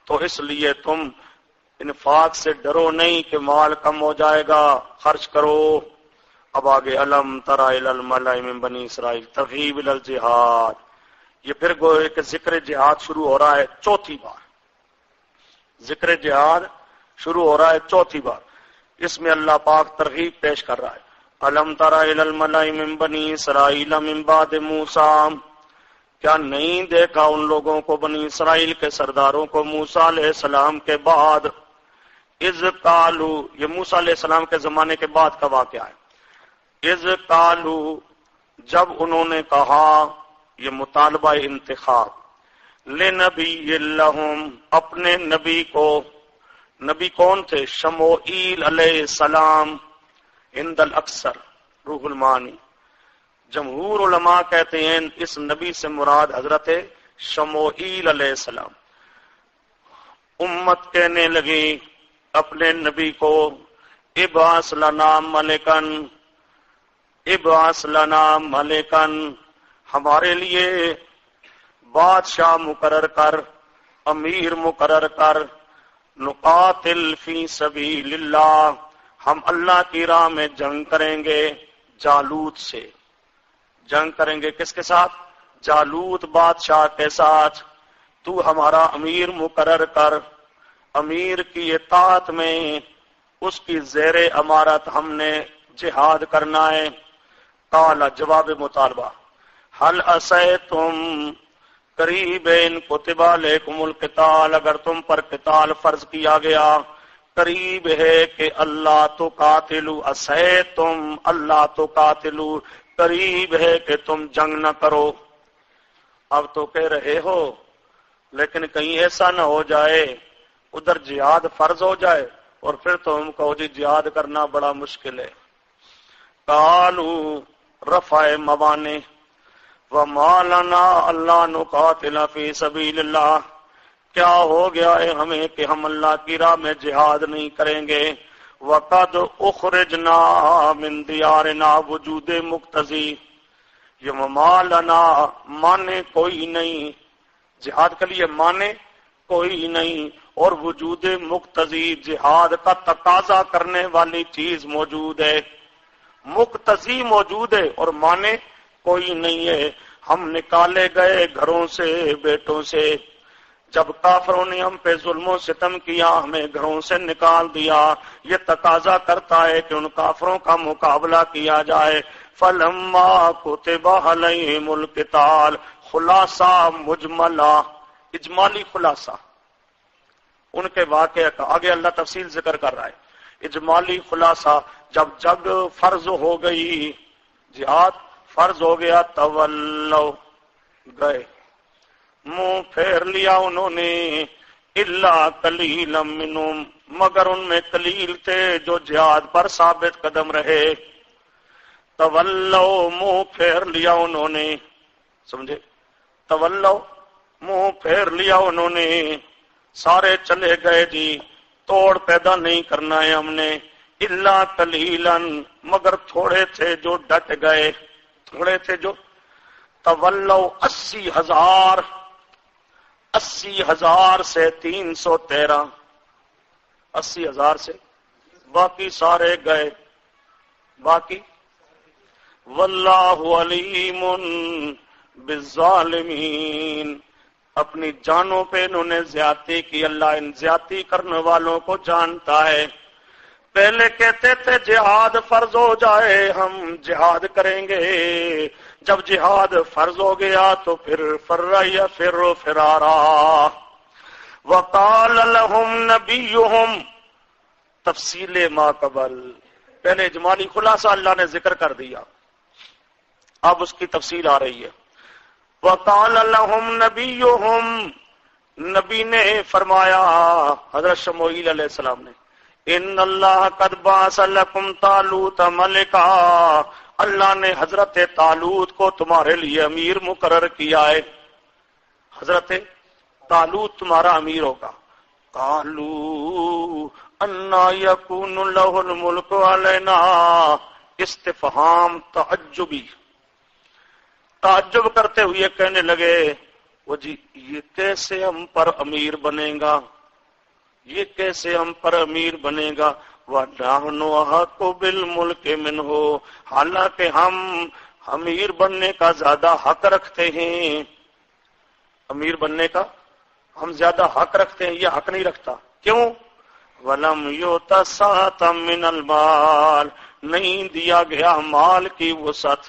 تو اس لیے تم انفاق سے ڈرو نہیں کہ مال کم ہو جائے گا, خرچ کرو. اب آگے الم تر الی الملأ من بنی اسرائیل ترغیب الی الجہاد. یہ پھر گوئے کہ ذکر جہاد شروع ہو رہا ہے چوتھی بار. ذکر جہاد شروع ہو رہا ہے چوتھی بار. اس میں اللہ پاک ترغیب پیش کر رہا ہے. الم تر الی الملأ من بنی اسرائیل من بعد موسیٰ کیا نہیں دیکھا ان لوگوں کو بنی اسرائیل کے سرداروں کو موسیٰ علیہ السلام کے بعد. اذ قالو یہ موسیٰ علیہ السلام کے زمانے کے بعد کا واقعہ ہے. اذ قالو جب انہوں نے کہا, یہ مطالبہ انتخاب, لنبی لہم اپنے نبی کو. نبی کون تھے؟ شموئیل علیہ السلام. عند الاکثر روح المعانی جمہور علماء کہتے ہیں اس نبی سے مراد حضرت شموئیل علیہ السلام. امت کہنے لگی اپنے نبی کو ابعث لنا ملکن, ابعث لنا ملکن ہمارے لیے بادشاہ مقرر کر, امیر مقرر کر. نقاتل فی سبیل اللہ ہم اللہ کی راہ میں جنگ کریں گے. جالوت سے جنگ کریں گے. کس کے ساتھ؟ جالوت بادشاہ کے ساتھ. تو ہمارا امیر مقرر کر, امیر کی اطاعت میں اس کی زیر امارت ہم نے جہاد کرنا ہے. قال جواب مطالبہ حل عصیتم قریب ان کتب علیکم القتال اگر تم پر قتال فرض کیا گیا قریب ہے کہ اللہ تو قاتلو عصیتم اللہ تو قاتلو قریب ہے کہ تم جنگ نہ کرو. اب تو کہہ رہے ہو لیکن کہیں ایسا نہ ہو جائے ادھر جہاد فرض ہو جائے اور پھر تم کہو جی جہاد کرنا بڑا مشکل ہے. قالو رفع موانے وما لنا اللہ نقاتل فی سبیل اللہ کیا ہو گیا ہے ہمیں کہ ہم اللہ کی راہ میں جہاد نہیں کریں گے. وقد اخرجنا من دیارنا وجود مقتضی یہ وما لنا مانے کوئی نہیں, جہاد کے لیے مانے کوئی نہیں اور وجود مقتضی جہاد کا تقاضا کرنے والی چیز موجود ہے. مقتضی موجود ہے اور مانے کوئی نہیں ہے. ہم نکالے گئے گھروں سے بیٹوں سے جب کافروں نے ہم پہ ظلم و ستم کیا، ہمیں گھروں سے نکال دیا، یہ تقاضا کرتا ہے کہ ان کافروں کا مقابلہ کیا جائے۔ فلما کتب علیہم القتال، خلاصہ مجملہ، اجمالی خلاصہ ان کے واقعہ کا، آگے اللہ تفصیل ذکر کر رہا ہے۔ اجمالی خلاصہ، جب جنگ فرض ہو گئی، جہاد فرض ہو گیا، تولو گئے، منہ پھیر لیا انہوں نے، الا قلیلا منہم، مگر ان میں قلیل تھے جو جہاد پر ثابت قدم رہے۔ تولو، منہ پھیر لیا انہوں نے، سمجھے؟ تولو، منہ پھیر لیا انہوں نے، سارے چلے گئے جی، توڑ پیدا نہیں کرنا ہے ہم نے۔ الا قلیلا، مگر تھوڑے تھے جو ڈٹ گئے، تھوڑے تھے جو تولو، 80,000، 80,000 سے 313، 80,000 سے باقی سارے گئے، باقی واللہ علیم بالظالمین، اپنی جانوں پہ انہوں نے زیادتی کی، اللہ ان زیادتی کرنے والوں کو جانتا ہے۔ پہلے کہتے تھے جہاد فرض ہو جائے ہم جہاد کریں گے، جب جہاد فرض ہو گیا تو پھر فر یفر فرارا۔ وقال لهم نبیہم، تفصیل ما قبل، پہلے اجمالی خلاصہ اللہ نے ذکر کر دیا، اب اس کی تفصیل آ رہی ہے۔ وقال لهم نبیہم، نبی نے فرمایا، حضرت شموئیل علیہ السلام نے، ان اللہ قد بعث لکم طالوت ملکا، اللہ نے حضرت طالوت کو تمہارے لیے امیر مقرر کیا ہے، حضرت طالوت تمہارا امیر ہوگا۔ قالوا انا یکون لہ الملک علینا، استفہام تعجبی، تعجب کرتے ہوئے کہنے لگے، وہ جی یہ کیسے ہم پر امیر بنے گا، یہ کیسے ہم پر امیر بنے گا؟ وَنَحْنُ أَحَقُّ بِالْمُلْكِ مِنْهُ، حالانکہ ہم امیر بننے کا زیادہ حق رکھتے ہیں، امیر بننے کا ہم زیادہ حق رکھتے ہیں، یہ حق نہیں رکھتا۔ کیوں؟ وَلَمْ يُؤْتَ سَعَةً مِّنَ الْمَالِ، نہیں دیا گیا مال کی وسعت،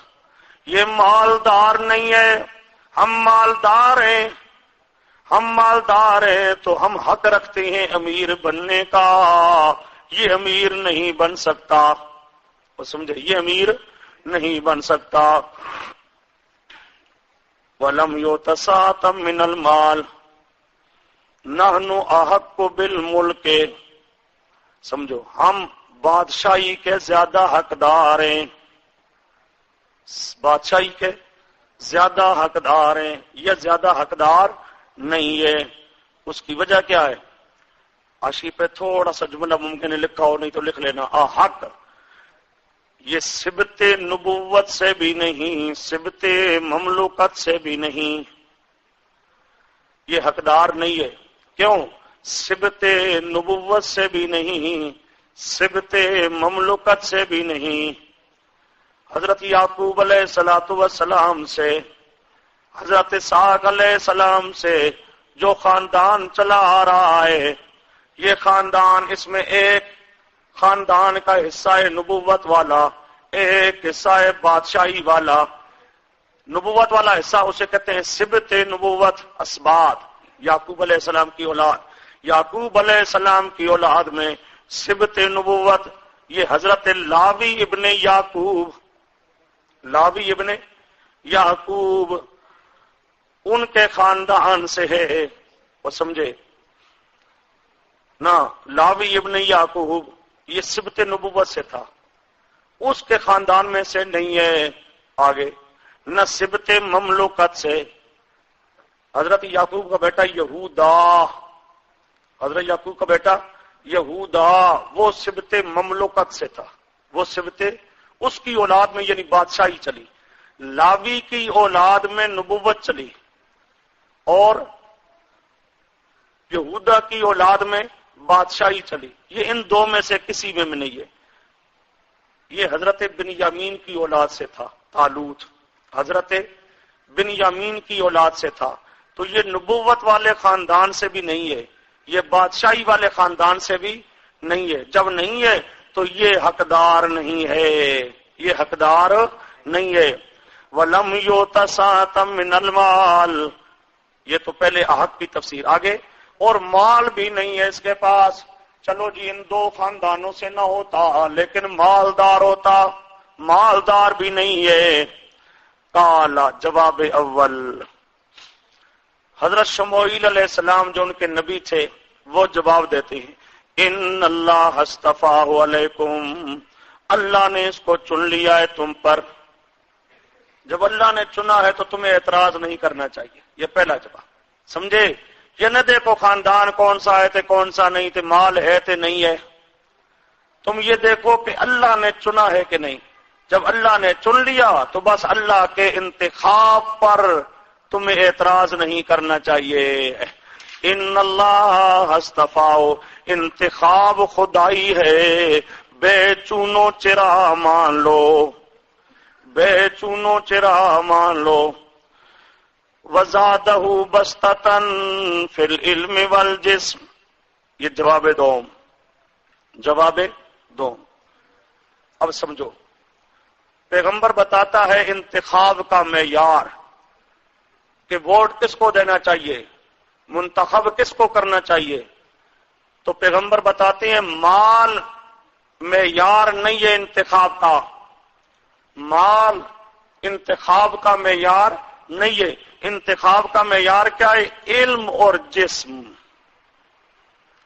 یہ مالدار نہیں ہے، ہم مالدار ہیں، ہم مالدار ہیں تو ہم حق رکھتے ہیں امیر بننے کا، یہ امیر نہیں بن سکتا، وہ سمجھے، یہ امیر نہیں بن سکتا۔ وَلَمْ يُؤْتَ سَعَةً مِّنَ الْمَالِ نَحْنُ أَحَقُّ بِالْمُلْكِ، سمجھو ہم بادشاہی کے زیادہ حقدار ہیں، بادشاہی کے زیادہ حقدار ہیں، یہ زیادہ حقدار نہیں ہے۔ اس کی وجہ کیا ہے؟ حاشیے پہ تھوڑا سا جملہ ممکن ہے لکھا ہو، نہیں تو لکھ لینا، حق، یہ صبت نبوت سے بھی نہیں، صبت مملوکت سے بھی نہیں، یہ حقدار نہیں ہے۔ کیوں؟ صبت نبوت سے بھی نہیں، صبت مملوکت سے بھی نہیں۔ حضرت یعقوب علیہ السلام سے، حضرت اسحاق علیہ السلام سے جو خاندان چلا آ رہا ہے، یہ خاندان، اس میں ایک خاندان کا حصہ ہے نبوت والا، ایک حصہ ہے بادشاہی والا۔ نبوت والا حصہ اسے کہتے ہیں سبت نبوت، اسباط، یعقوب علیہ السلام کی اولاد، یعقوب علیہ السلام کی اولاد میں سبت نبوت، یہ حضرت لاوی ابن یعقوب، لاوی ابن یعقوب ان کے خاندان سے ہے، وہ سمجھے نا، لاوی ابن یعقوب یہ سبت نبوت سے تھا، اس کے خاندان میں سے نہیں ہے، آگے نہ سبت مملوکت سے۔ حضرت یعقوب کا بیٹا یہودا، حضرت یعقوب کا بیٹا یہودا وہ سبت مملوکت سے تھا، وہ سبت، اس کی اولاد میں یعنی بادشاہی چلی، لاوی کی اولاد میں نبوت چلی، اور یہودا کی اولاد میں بادشاہی چلی، یہ ان دو میں سے کسی میں نہیں ہے۔ یہ حضرت بنیامین کی اولاد سے تھا طالوت، حضرت بنیامین کی اولاد سے تھا۔ تو یہ نبوت والے خاندان سے بھی نہیں ہے، یہ بادشاہی والے خاندان سے بھی نہیں ہے۔ جب نہیں ہے تو یہ حقدار نہیں ہے، یہ حقدار نہیں ہے۔ وَلَمْ يُؤْتَ سَعَةً مِّنَ الْمَالِ، یہ تو پہلے حق کی تفسیر۔ آگے اور مال بھی نہیں ہے اس کے پاس۔ چلو جی ان دو خاندانوں سے نہ ہوتا لیکن مالدار ہوتا، مالدار بھی نہیں ہے۔ کالا، جواب اول، حضرت شموئیل علیہ السلام جو ان کے نبی تھے وہ جواب دیتے ہیں، ان اللہ اصطفاہ علیکم، اللہ نے اس کو چن لیا ہے تم پر۔ جب اللہ نے چنا ہے تو تمہیں اعتراض نہیں کرنا چاہیے، یہ پہلا جواب۔ سمجھے؟ یہ نہ دیکھو خاندان کون سا ہے تے کون سا نہیں، تے مال ہے تے نہیں ہے، تم یہ دیکھو کہ اللہ نے چنا ہے کہ نہیں۔ جب اللہ نے چن لیا تو بس اللہ کے انتخاب پر تمہیں اعتراض نہیں کرنا چاہیے۔ ان اللہ اصطفاء، انتخاب خدائی ہے، بے چونو چرا مان لو، بے چونو چرا مان لو۔ وزادہ بسطتاً فی العلم والجسم، یہ جواب دوم، جواب دوم۔ اب سمجھو، پیغمبر بتاتا ہے انتخاب کا معیار کہ ووٹ کس کو دینا چاہیے، منتخب کس کو کرنا چاہیے، تو پیغمبر بتاتے ہیں مال معیار نہیں ہے انتخاب کا، مال انتخاب کا معیار نہیں ہے۔ انتخاب کا معیار کیا ہے؟ علم اور جسم،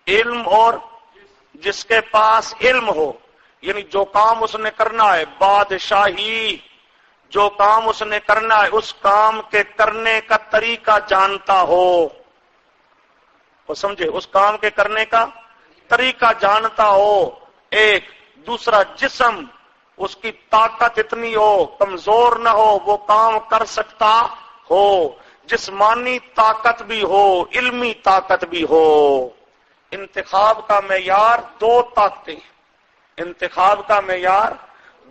علم اور جس کے پاس علم ہو، یعنی جو کام اس نے کرنا ہے، بادشاہی جو کام اس نے کرنا ہے اس کام کے کرنے کا طریقہ جانتا ہو، وہ سمجھے، اس کام کے کرنے کا طریقہ جانتا ہو۔ ایک دوسرا، جسم اس کی طاقت اتنی ہو، کمزور نہ ہو، وہ کام کر سکتا ہو، جسمانی طاقت بھی ہو، علمی طاقت بھی ہو۔ انتخاب کا معیار دو طاقتیں، انتخاب کا معیار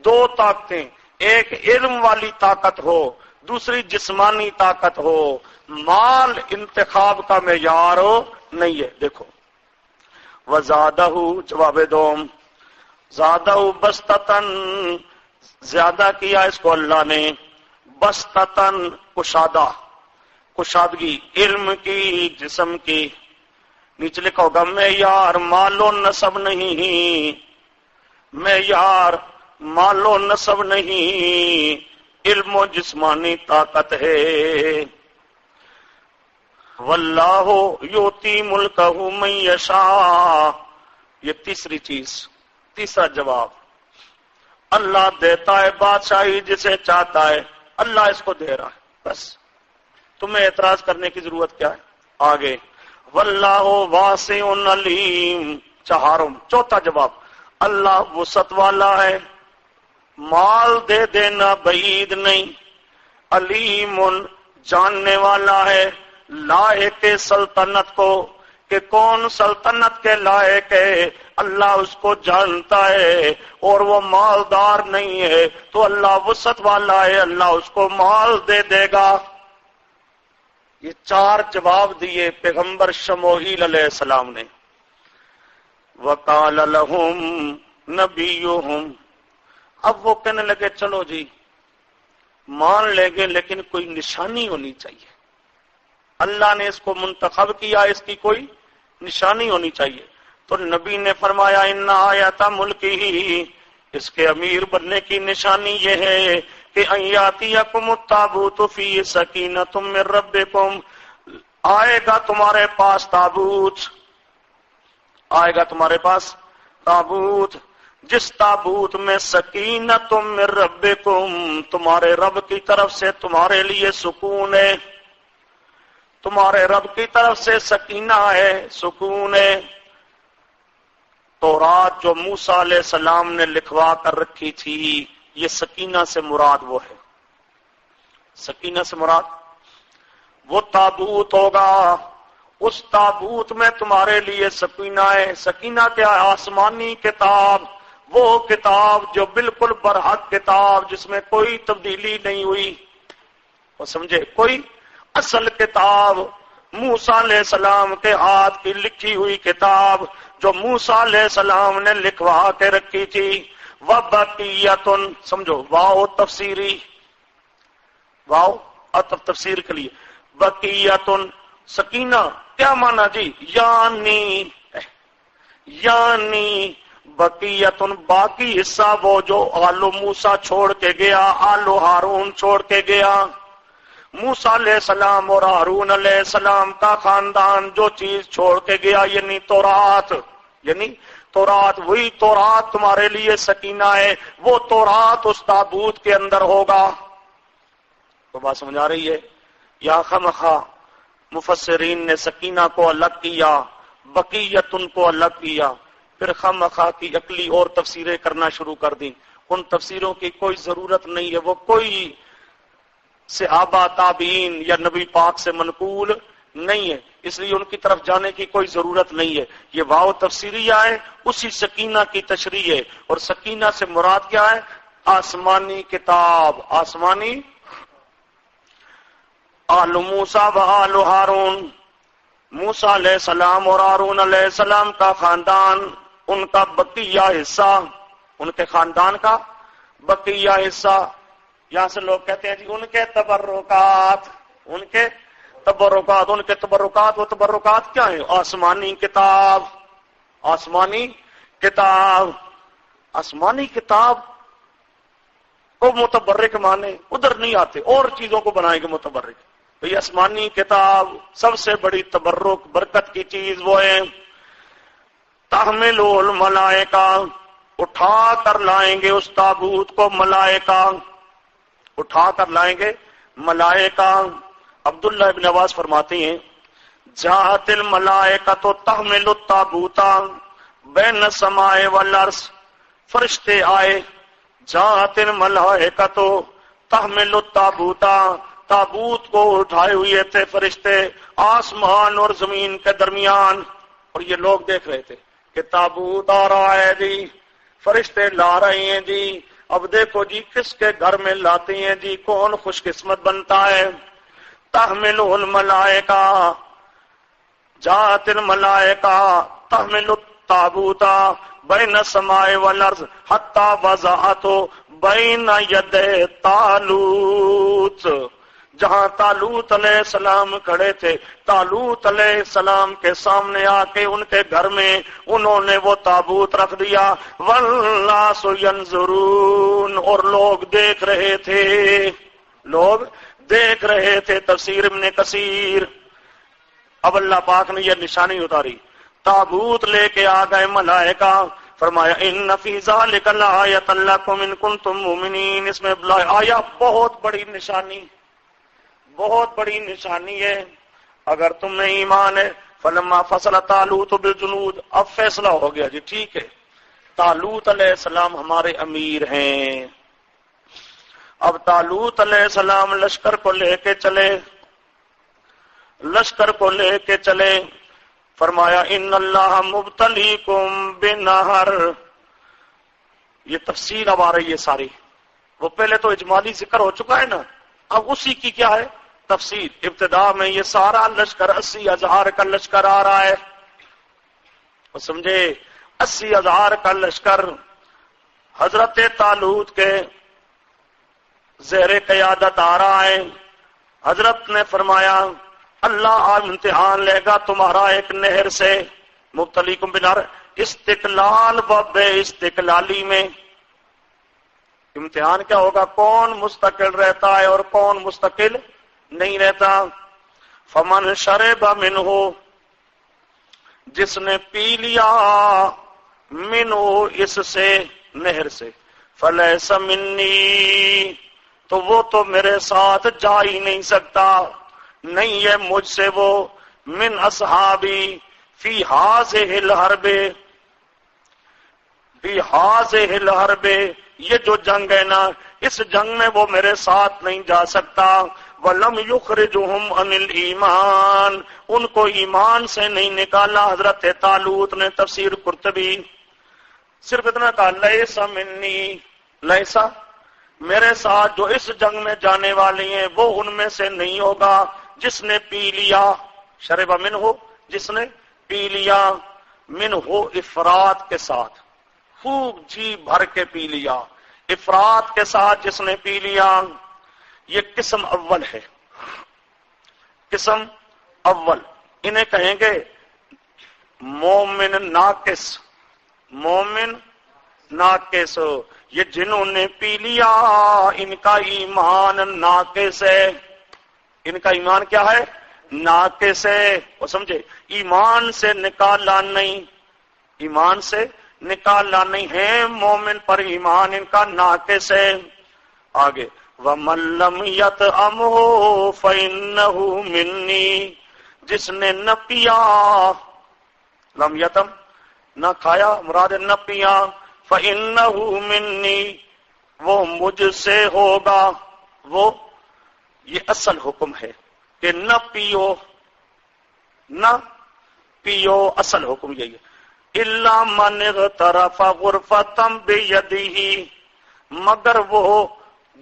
دو طاقتیں، ایک علم والی طاقت ہو، دوسری جسمانی طاقت ہو۔ مال انتخاب کا معیار نہیں ہے۔ دیکھو، وزادہ، جواب دوم، زادہ بسطتاً، زیادہ کیا اس کو اللہ نے، بسطتاً کشادہ، کشادگی علم کی، جسم کی۔ نیچے لکھا ہوگا معیار مال و نسب نہیں، معیار مال و نسب نہیں، علم و جسمانی طاقت ہے۔ واللہ یؤتی ملکہ من یشاء، یہ تیسری چیز، تیسرا جواب، اللہ دیتا ہے بادشاہی جسے چاہتا ہے، اللہ اس کو دے رہا ہے، بس تمہیں اعتراض کرنے کی ضرورت کیا ہے؟ آگے، واللہ واسع علیم، چوتھا جواب، اللہ وسعت والا ہے، مال دے دینا بعید نہیں، علیم جاننے والا ہے، لائق سلطنت کو کہ کون سلطنت کے لائق ہے، اللہ اس کو جانتا ہے، اور وہ مالدار نہیں ہے تو اللہ وسعت والا ہے، اللہ اس کو مال دے دے گا۔ یہ چار جواب دیے پیغمبر شموئیل علیہ السلام نے۔ وَقَالَ لَهُمْ نَبِيُّهُمْ، اب وہ کہنے لگے چلو جی مان لیں گے لیکن کوئی نشانی ہونی چاہیے، اللہ نے اس کو منتخب کیا، اس کی کوئی نشانی ہونی چاہیے۔ تو نبی نے فرمایا ان آیات ملکہ، اس کے امیر بننے کی نشانی یہ ہے کہ ان یاتیکم التابوت فی سکینۃ من ربکم، آئے گا تمہارے پاس تابوت، آئے گا تمہارے پاس تابوت، جس تابوت میں سکینۃ من ربکم، تمہارے رب کی طرف سے تمہارے لیے سکون ہے، تمہارے رب کی طرف سے سکینہ ہے، سکون ہے۔ تورات جو موسیٰ علیہ السلام نے لکھوا کر رکھی تھی، یہ سکینہ سے مراد وہ ہے، سکینہ سے مراد وہ تابوت ہوگا، اس تابوت میں تمہارے لیے سکینہ ہے۔ سکینہ کیا ہے؟ آسمانی کتاب، وہ کتاب جو بالکل برحق کتاب، جس میں کوئی تبدیلی نہیں ہوئی، وہ سمجھے، کوئی اصل کتاب موسیٰ علیہ السلام کے ہاتھ کی لکھی ہوئی کتاب جو موسیٰ علیہ السلام نے لکھوا کے رکھی تھی، وَبَقِيَّةٌ سمجھو واو تفسیری، واو عطف تفسیر کے لیے، بقیتن سکینہ کیا مانا جی؟ یعنی بقیتن باقی حصہ وہ جو آلو موسیٰ چھوڑ کے گیا، آلو ہارون چھوڑ کے گیا، موسیٰ علیہ السلام اور ہارون علیہ السلام کا خاندان جو چیز چھوڑ کے گیا، یعنی تورات، وہی تورات تمہارے لیے سکینہ ہے، وہ تورات اس تابوت کے اندر ہوگا۔ تو بات سمجھ آ رہی ہے؟ یا خمخا مفسرین نے سکینہ کو الگ کیا، بقیتن کو الگ کیا، پھر خمخا کی عقلی اور تفسیریں کرنا شروع کر دیں۔ ان تفسیروں کی کوئی ضرورت نہیں ہے، وہ کوئی صحابہ تابعین یا نبی پاک سے منقول نہیں ہے، اس لیے ان کی طرف جانے کی کوئی ضرورت نہیں ہے۔ یہ واو تفسیریہ ہے، اسی سکینہ کی تشریح ہے، اور سکینہ سے مراد کیا ہے؟ آسمانی کتاب، آسمانی آل موسیٰ و آل ہارون، موسیٰ علیہ السلام اور ہارون علیہ السلام کا خاندان، ان کا بقیہ حصہ، ان کے خاندان کا بقیہ حصہ۔ یہاں سے لوگ کہتے ہیں جی ان کے تبرکات، ان کے تبرکات، ان کے تبرکات، وہ تبرکات کیا ہیں؟ آسمانی کتاب، آسمانی کتاب، آسمانی کتاب کو متبرک مانے ادھر نہیں آتے، اور چیزوں کو بنائیں گے متبرک۔ بھئی آسمانی کتاب سب سے بڑی تبرک برکت کی چیز وہ ہے، تحمل الملائکہ، اٹھا کر لائیں گے اس تابوت کو ملائکہ، اٹھا کر لائیں گے ملائکہ۔ عبداللہ ابن عباس فرماتے ہیں جاءت الملائکۃ تحمل التابوت بین السماء والارض، فرشتے آئے، جاءت الملائکۃ تحمل التابوت، تابوت کو اٹھائے ہوئے تھے فرشتے آسمان اور زمین کے درمیان، اور یہ لوگ دیکھ رہے تھے کہ تابوت آ رہا ہے جی، فرشتے لا رہے ہیں جی، اب دیکھو جی کس کے گھر میں لاتے ہیں جی، کون خوش قسمت بنتا ہے۔ تحمل الملائکہ، جاءت الملائکہ تحمل التابوت بین السماء والارض حتی وضعت بین ید طالوت، جہاں طالوت علیہ السلام کھڑے تھے، طالوت علیہ السلام کے سامنے آ کے ان کے گھر میں انہوں نے وہ تابوت رکھ دیا، والناس ینظرون، اور لوگ دیکھ رہے تھے، لوگ دیکھ رہے تھے۔ تفسیر ابن کثیر۔ اب اللہ پاک نے یہ نشانی اتاری، تابوت لے کے آ گئے ملائکہ، فرمایا ان فی ذلک لآیۃ لکم ان کنتم مؤمنین، اس میں آیا بہت بڑی نشانی، بہت بڑی نشانی ہے اگر تم میں ایمان ہے۔ فلما فصل طالوت بالجنود، اب فیصلہ ہو گیا جی، ٹھیک ہے طالوت علیہ السلام ہمارے امیر ہیں، اب طالوت علیہ السلام لشکر کو لے کے چلے، لشکر کو لے کے چلے، فرمایا ان اللہ مبتلیکم بنہر، یہ تفصیل اب آ رہی ہے ساری، وہ پہلے تو اجمالی ذکر ہو چکا ہے نا، اب اسی کی کیا ہے تفصیل۔ ابتدا میں یہ سارا لشکر 80,000 کا لشکر آ رہا ہے، سمجھے 80,000 کا لشکر حضرت طالوت کے زیر قیادت آ رہا ہے۔ حضرت نے فرمایا اللہ آج امتحان لے گا تمہارا ایک نہر سے، مبتلیکم بنہر، استقلال و بے استقلالی میں امتحان کیا ہوگا، کون مستقل رہتا ہے اور کون مستقل نہیں رہتا۔ فمن شرب منہ، جس نے پی لیا، منہ اس سے نہر سے، فلیس منی، تو وہ تو میرے ساتھ جا ہی نہیں سکتا، نہیں ہے مجھ سے وہ، من اصحابی فی ہذہ الحرب، فی ہذہ الحرب، یہ جو جنگ ہے نا اس جنگ میں وہ میرے ساتھ نہیں جا سکتا۔ وَلَمْ يُخْرِجُهُمْ عَنِ الْإِيمَانِ، ان کو ایمان سے نہیں نکالا حضرت طالوت نے۔ تفسیر قرطبی صرف اتنا کہا لیسا منی، لیسا میرے ساتھ جو اس جنگ میں جانے والے ہیں وہ ان میں سے نہیں ہوگا جس نے پی لیا، شرب من ہو جس نے پی لیا، من ہو افراد کے ساتھ، خوب جی بھر کے پی لیا، افراد کے ساتھ جس نے پی لیا، یہ قسم اول ہے، قسم اول انہیں کہیں گے مومن ناقص، مومن ناقص، یہ جنہوں نے پی لیا ان کا ایمان ناقص ہے، ان کا ایمان کیا ہے؟ ناقص ہے، وہ سمجھے، ایمان سے نکالا نہیں، ایمان سے نکالا نہیں ہے، مومن پر ایمان ان کا ناقص ہے۔ آگے وَمَن لَّمْ يَطْعَمْهُ فَإِنَّهُ مِنِّي، جس نے نہ پیا، لم یتم نہ کھایا، مراد نہ پیا، فَإِنَّهُ مِنِّي، وہ مجھ سے ہوگا، وہ یہ اصل حکم ہے کہ نہ پیو، نہ پیو، اصل حکم یہی ہے۔ إِلَّا مَنِ اغْتَرَفَ غُرْفَةً بِيَدِهِ، مگر وہ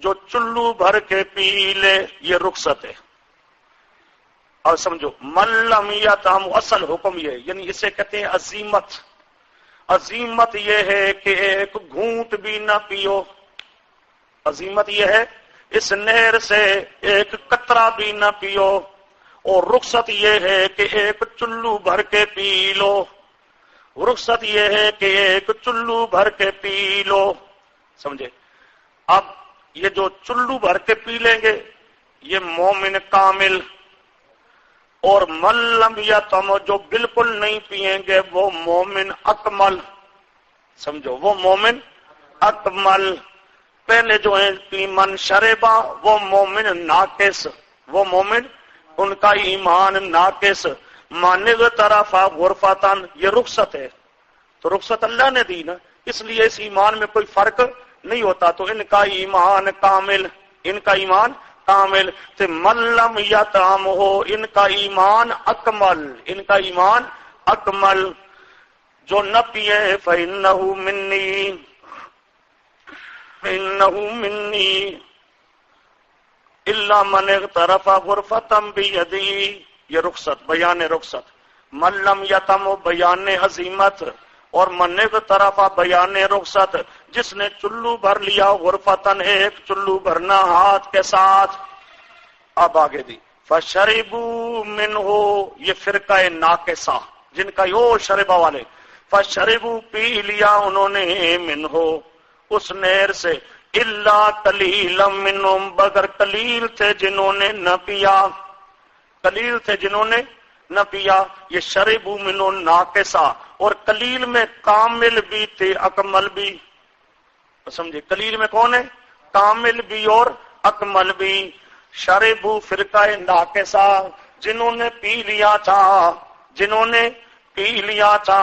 جو چلو بھر کے پی لے، یہ رخصت ہے۔ اور سمجھو من لم یطعم، اصل حکم یہ ہے، یعنی اسے کہتے ہیں عزیمت، عزیمت یہ ہے کہ ایک گھونٹ بھی نہ پیو، عزیمت یہ ہے اس نہر سے ایک قطرہ بھی نہ پیو، اور رخصت یہ ہے کہ ایک چلو بھر کے پی لو، رخصت یہ ہے کہ ایک چلو بھر کے پی لو، سمجھے۔ اب یہ جو چلو بھر کے پی لیں گے یہ مومن کامل، اور من لم یطعم، جو بالکل نہیں پیئیں گے وہ مومن اکمل، سمجھو، وہ مومن اکمل۔ پہلے جو ہیں من شربا وہ مومن ناقص، وہ مومن ان کا ایمان ناقص، مانغ طرفا غرفتن، یہ رخصت ہے، تو رخصت اللہ نے دی نا، اس لیے اس ایمان میں کوئی فرق نہیں ہوتا، تو ان کا ایمان کامل، ان کا ایمان کامل، تو من لم یطعم ہو، ان کا ایمان اکمل، ان کا ایمان اکمل، جو نہ پیے فإنہ منی، فإنہ منی الا من اغترف غرفة بیدی، یہ رخصت، بیان رخصت، من لم یطعم بیان عظیمت، اور من اغترف بیان رخصت، جس نے چلو بھر لیا، غرفتن ایک چلو بھرنا ہاتھ کے ساتھ۔ اب آگے دی فشربوا منہ، یہ فرقہ ناقصہ جن کا یو شربا والے، فشربوا پی لیا انہوں نے، منہ اس نہر سے، الا قلیلا منہم، بگر قلیل تھے جنہوں نے نہ پیا، قلیل تھے جنہوں نے نہ پیا، یہ شربوا منہ ناقصہ، اور قلیل میں کامل بھی تھے اکمل بھی، سمجھے، قلیل میں کون ہے؟ کامل بھی اور اکمل بھی۔ شربو فرقہ ناقصہ، جنہوں نے پی لیا تھا، جنہوں نے پی لیا تھا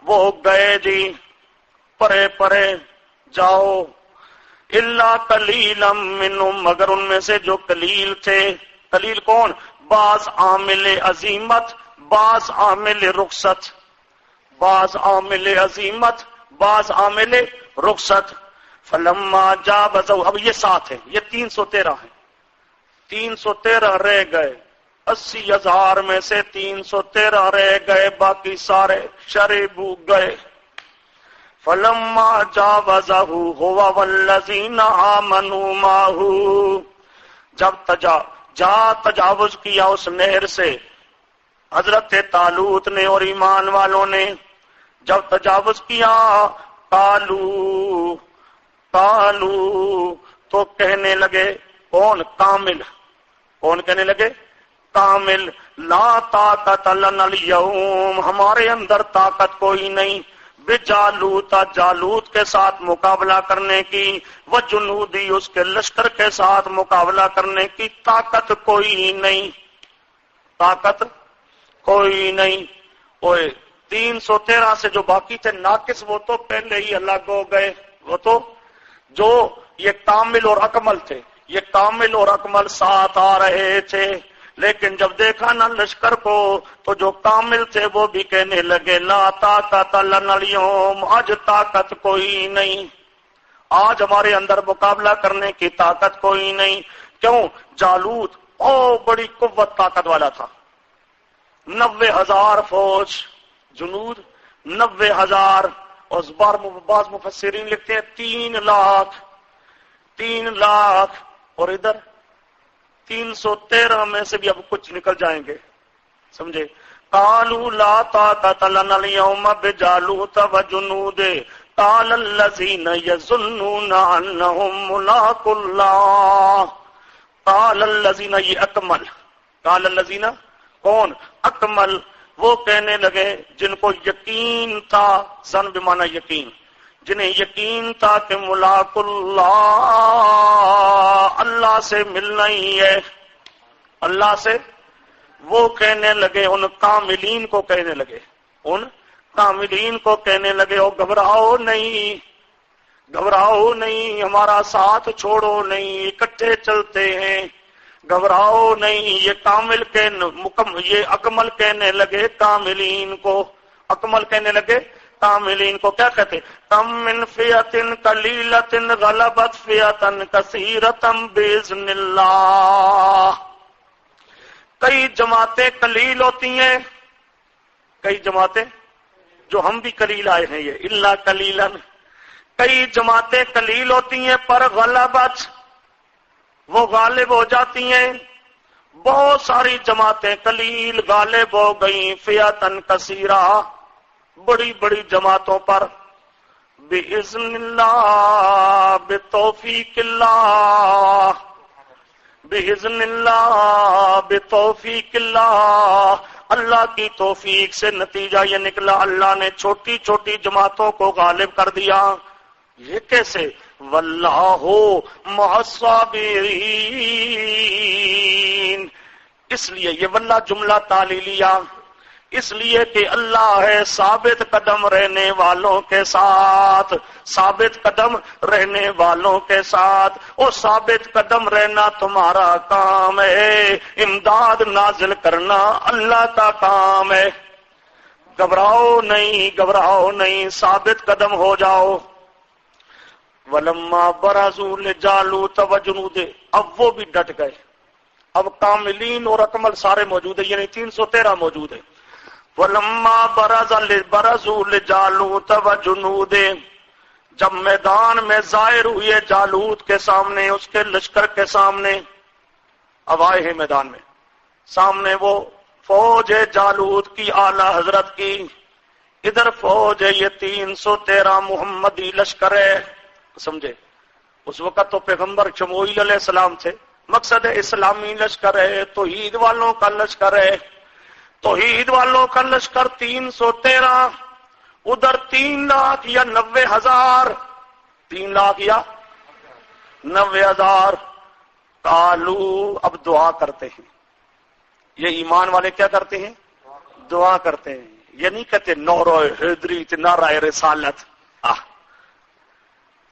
وہ گئے جی پرے پرے جاؤ، الا قلیلا منہم، مگر ان میں سے جو قلیل تھے، قلیل کون؟ بعض عامل عزیمت، بعض عامل رخصت، بعض عامل عظیمت، بعض عامل رخصت۔ فلما جاوزوا، اب یہ 7 ہے، یہ 313 ہے، 313 رہ گئے، 80,000 میں سے 313 رہ گئے، باقی سارے شربو گئے۔ فلما جاوزہ ہوا والذین آمنوا معہ، جب تجاوز کیا اس نہر سے حضرت طالوت نے اور ایمان والوں نے، جب تجاوز کیا، قالو تو کہنے لگے، کون؟ کامل، کون کہنے لگے؟ کامل، لا طاقت لنا اليوم، ہمارے اندر طاقت کوئی نہیں، بجالوت، جالوت کے ساتھ مقابلہ کرنے کی، وجنودی، اس کے لشکر کے ساتھ مقابلہ کرنے کی طاقت کوئی نہیں، طاقت کوئی نہیں۔ اوئے 313 سے جو باقی تھے ناقص، وہ تو پہلے ہی الگ ہو گئے، وہ تو جو یہ کامل اور اکمل تھے، یہ کامل اور اکمل ساتھ آ رہے تھے، لیکن جب دیکھا نا لشکر کو تو جو کامل تھے وہ بھی کہنے لگے، لا طاقت لنا اليوم، آج طاقت کوئی نہیں، آج ہمارے اندر مقابلہ کرنے کی طاقت کوئی نہیں۔ کیوں؟ جالوت بڑی قوت طاقت والا تھا، 90,000 فوج، جنود 90,000، اور بعض مفسرین لکھتے ہیں 3 لاکھ، اور ادھر 313 میں سے بھی اب کچھ نکل جائیں گے، سمجھے؟ قالوا لا طاقت لنا اليوم بجالوت وجنوده قال الذين يظنون انهم ملاقو الله قال الذين، یہ اکمل، قال الذين کون؟ اکمل، وہ کہنے لگے جن کو یقین تھا، ظن بمعنی یقین، جنہیں یقین تھا کہ ملاقو اللہ، اللہ سے ملنا ہی ہے، اللہ سے، وہ کہنے لگے، ان کاملین کو کہنے لگے، ان کاملین کو کہنے لگے، او گھبراؤ نہیں، ہمارا ساتھ چھوڑو نہیں، اکٹھے چلتے ہیں، گھبراؤ نہیں۔ یہ کامل کے یہ اکمل کہنے لگے کاملین کو، اکمل کہنے لگے کاملین کو، کیا کہتے؟ کم من فئۃ قلیلۃ غلبت فئۃ کثیرۃ باذن اللہ، کئی جماعتیں قلیل ہوتی ہیں، کئی جماعتیں، جو ہم بھی قلیل آئے ہیں، یہ الا قلیلاً، کئی جماعتیں قلیل ہوتی ہیں پر غلبت، وہ غالب ہو جاتی ہیں، بہت ساری جماعتیں قلیل غالب ہو گئیں، فئۃ کثیرہ، بڑی بڑی جماعتوں پر، باذن اللہ، بتوفیق اللہ، باذن اللہ، بتوفیق اللہ، اللہ کی توفیق سے نتیجہ یہ نکلا اللہ نے چھوٹی چھوٹی جماعتوں کو غالب کر دیا۔ یہ کیسے؟ واللہ مع الصابرین، اس لیے یہ واللہ جملہ تعلیلیہ، اس لیے کہ اللہ ہے ثابت قدم رہنے والوں کے ساتھ، ثابت قدم رہنے والوں کے ساتھ، اور ثابت قدم رہنا تمہارا کام ہے، امداد نازل کرنا اللہ کا کام ہے۔ گھبراؤ نہیں، ثابت قدم ہو جاؤ۔ وَلَمَّا بَرَزُوا لِجَالُوتَ وَجُنُودِهِ، اب وہ بھی ڈٹ گئے، اب کاملین اور اکمل سارے موجود ہیں، یعنی 313 موجود ہیں۔ وَلَمَّا بَرَزُوا لِجَالُوتَ وَجُنُودِهِ، جب میدان میں ظاہر ہوئے جالوت کے سامنے، اس کے لشکر کے سامنے، اب آئے ہیں میدان میں، سامنے وہ فوج ہے جالوت کی اعلی حضرت کی، ادھر فوج ہے یہ 313 محمدی لشکر ہے، سمجھے؟ اس وقت تو پیغمبر شموئیل علیہ السلام تھے، مقصد ہے اسلامی لشکر ہے، توحید والوں کا لشکر ہے، توحید والوں کا لشکر 313، ادھر 3 لاکھ یا 90,000، 3 لاکھ یا 90,000۔ قالو، اب دعا کرتے ہیں، یہ ایمان والے کیا کرتے ہیں؟ دعا کرتے ہیں، یہ نہیں کہتے نعرہ حیدری نعرہ رسالت،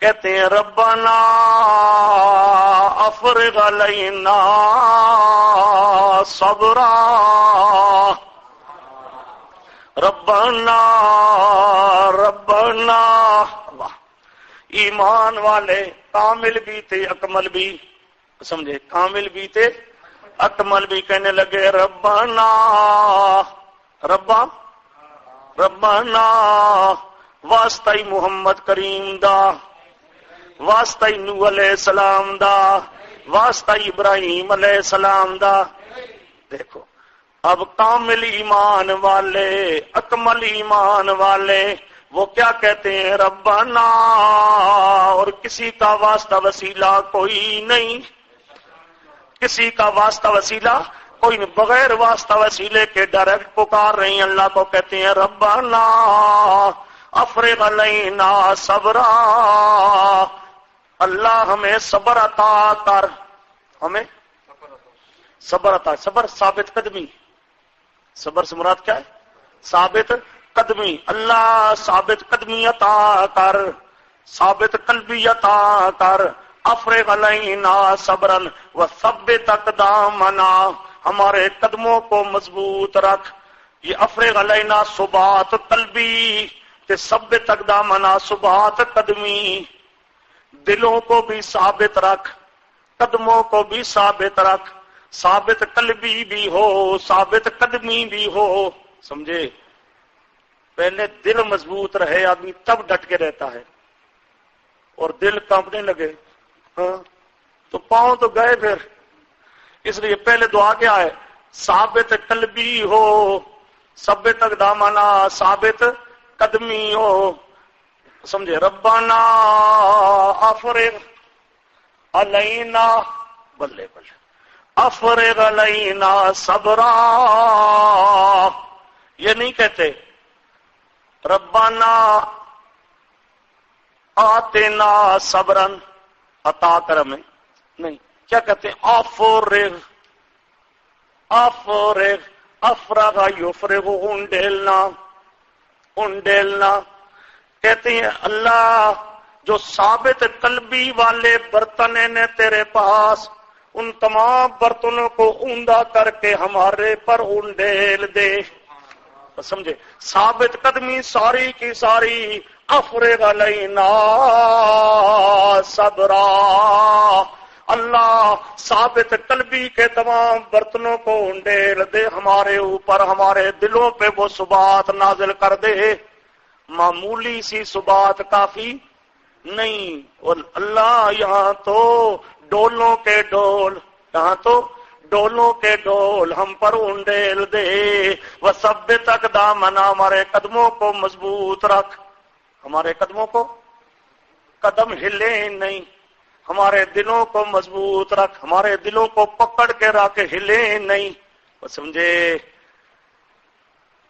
کہتے ہیں ربنا افرغ علینا صبرا، ربنا اللہ۔ ایمان والے کامل بھی تھے اکمل بھی، سمجھے؟ کامل بھی تھے اکمل بھی، کہنے لگے ربنا واسطہ محمد کریم دا، واسطہ نوح علیہ السلام دا، واسطہ ابراہیم علیہ السلام دا۔ دیکھو اب کامل ایمان والے، اکمل ایمان والے، وہ کیا کہتے ہیں؟ ربنا، اور کسی کا واسطہ وسیلہ کوئی نہیں، کسی کا واسطہ وسیلہ کوئی نہیں، بغیر واسطہ وسیلے کے ڈائریکٹ پکار رہے ہیں اللہ کو، کہتے ہیں ربنا افرغ علینا صبرا، اللہ ہمیں صبر عطا کر، ہمیں صبر عطا، صبر ثابت قدمی، صبر سے مراد کیا ہے؟ ثابت قدمی، اللہ ثابت قدمی عطا کر، ثابت قلبی عطا کر، افرغ علینا صبرا وثبت اقدامنا، ہمارے قدموں کو مضبوط رکھ۔ یہ افرغ علینا ثبات قلبی، کہ ثبت اقدامنا ثبات قدمی، دلوں کو بھی ثابت رکھ، قدموں کو بھی ثابت رکھ، ثابت قلبی بھی ہو، ثابت قدمی بھی ہو، سمجھے؟ پہلے دل مضبوط رہے آدمی تب ڈٹ کے رہتا ہے، اور دل کانپنے لگے ہاں تو پاؤں تو گئے پھر. اس لیے پہلے دعا کیا ہے؟ ثابت قلبی ہو، ثبت اقدامنا، ثابت قدمی ہو، سمجھے؟ ربنا افرغ علینا، بلے بلے، افرغ علینا صبرا. یہ نہیں کہتے ربنا آتنا صبرا، عطا کر ہمیں، نہیں، کیا کہتے ہیں؟ افرغ، افرغ، افرغ یفرغ، انڈیلنا، انڈیلنا. کہتے ہیں اللہ جو ثابت قلبی والے برتن نے تیرے پاس، ان تمام برتنوں کو اوندا کر کے ہمارے پر انڈیل دے، سمجھے؟ ثابت قدمی ساری کی ساری، افرغ علینا صبرا. اللہ ثابت قلبی کے تمام برتنوں کو انڈیل دے ہمارے اوپر، ہمارے دلوں پہ وہ ثبات نازل کر دے. معمولی سی ثبات کافی نہیں، اور اللہ یہاں تو ڈولوں کے ڈول، یہاں تو ڈولوں کے ڈول ہم پر انڈیل دے. وثبت اقدامنا، ہمارے قدموں کو مضبوط رکھ، ہمارے قدموں کو، قدم ہلے نہیں، ہمارے دلوں کو مضبوط رکھ، ہمارے دلوں کو پکڑ کے رکھ، ہلے نہیں. سمجھے؟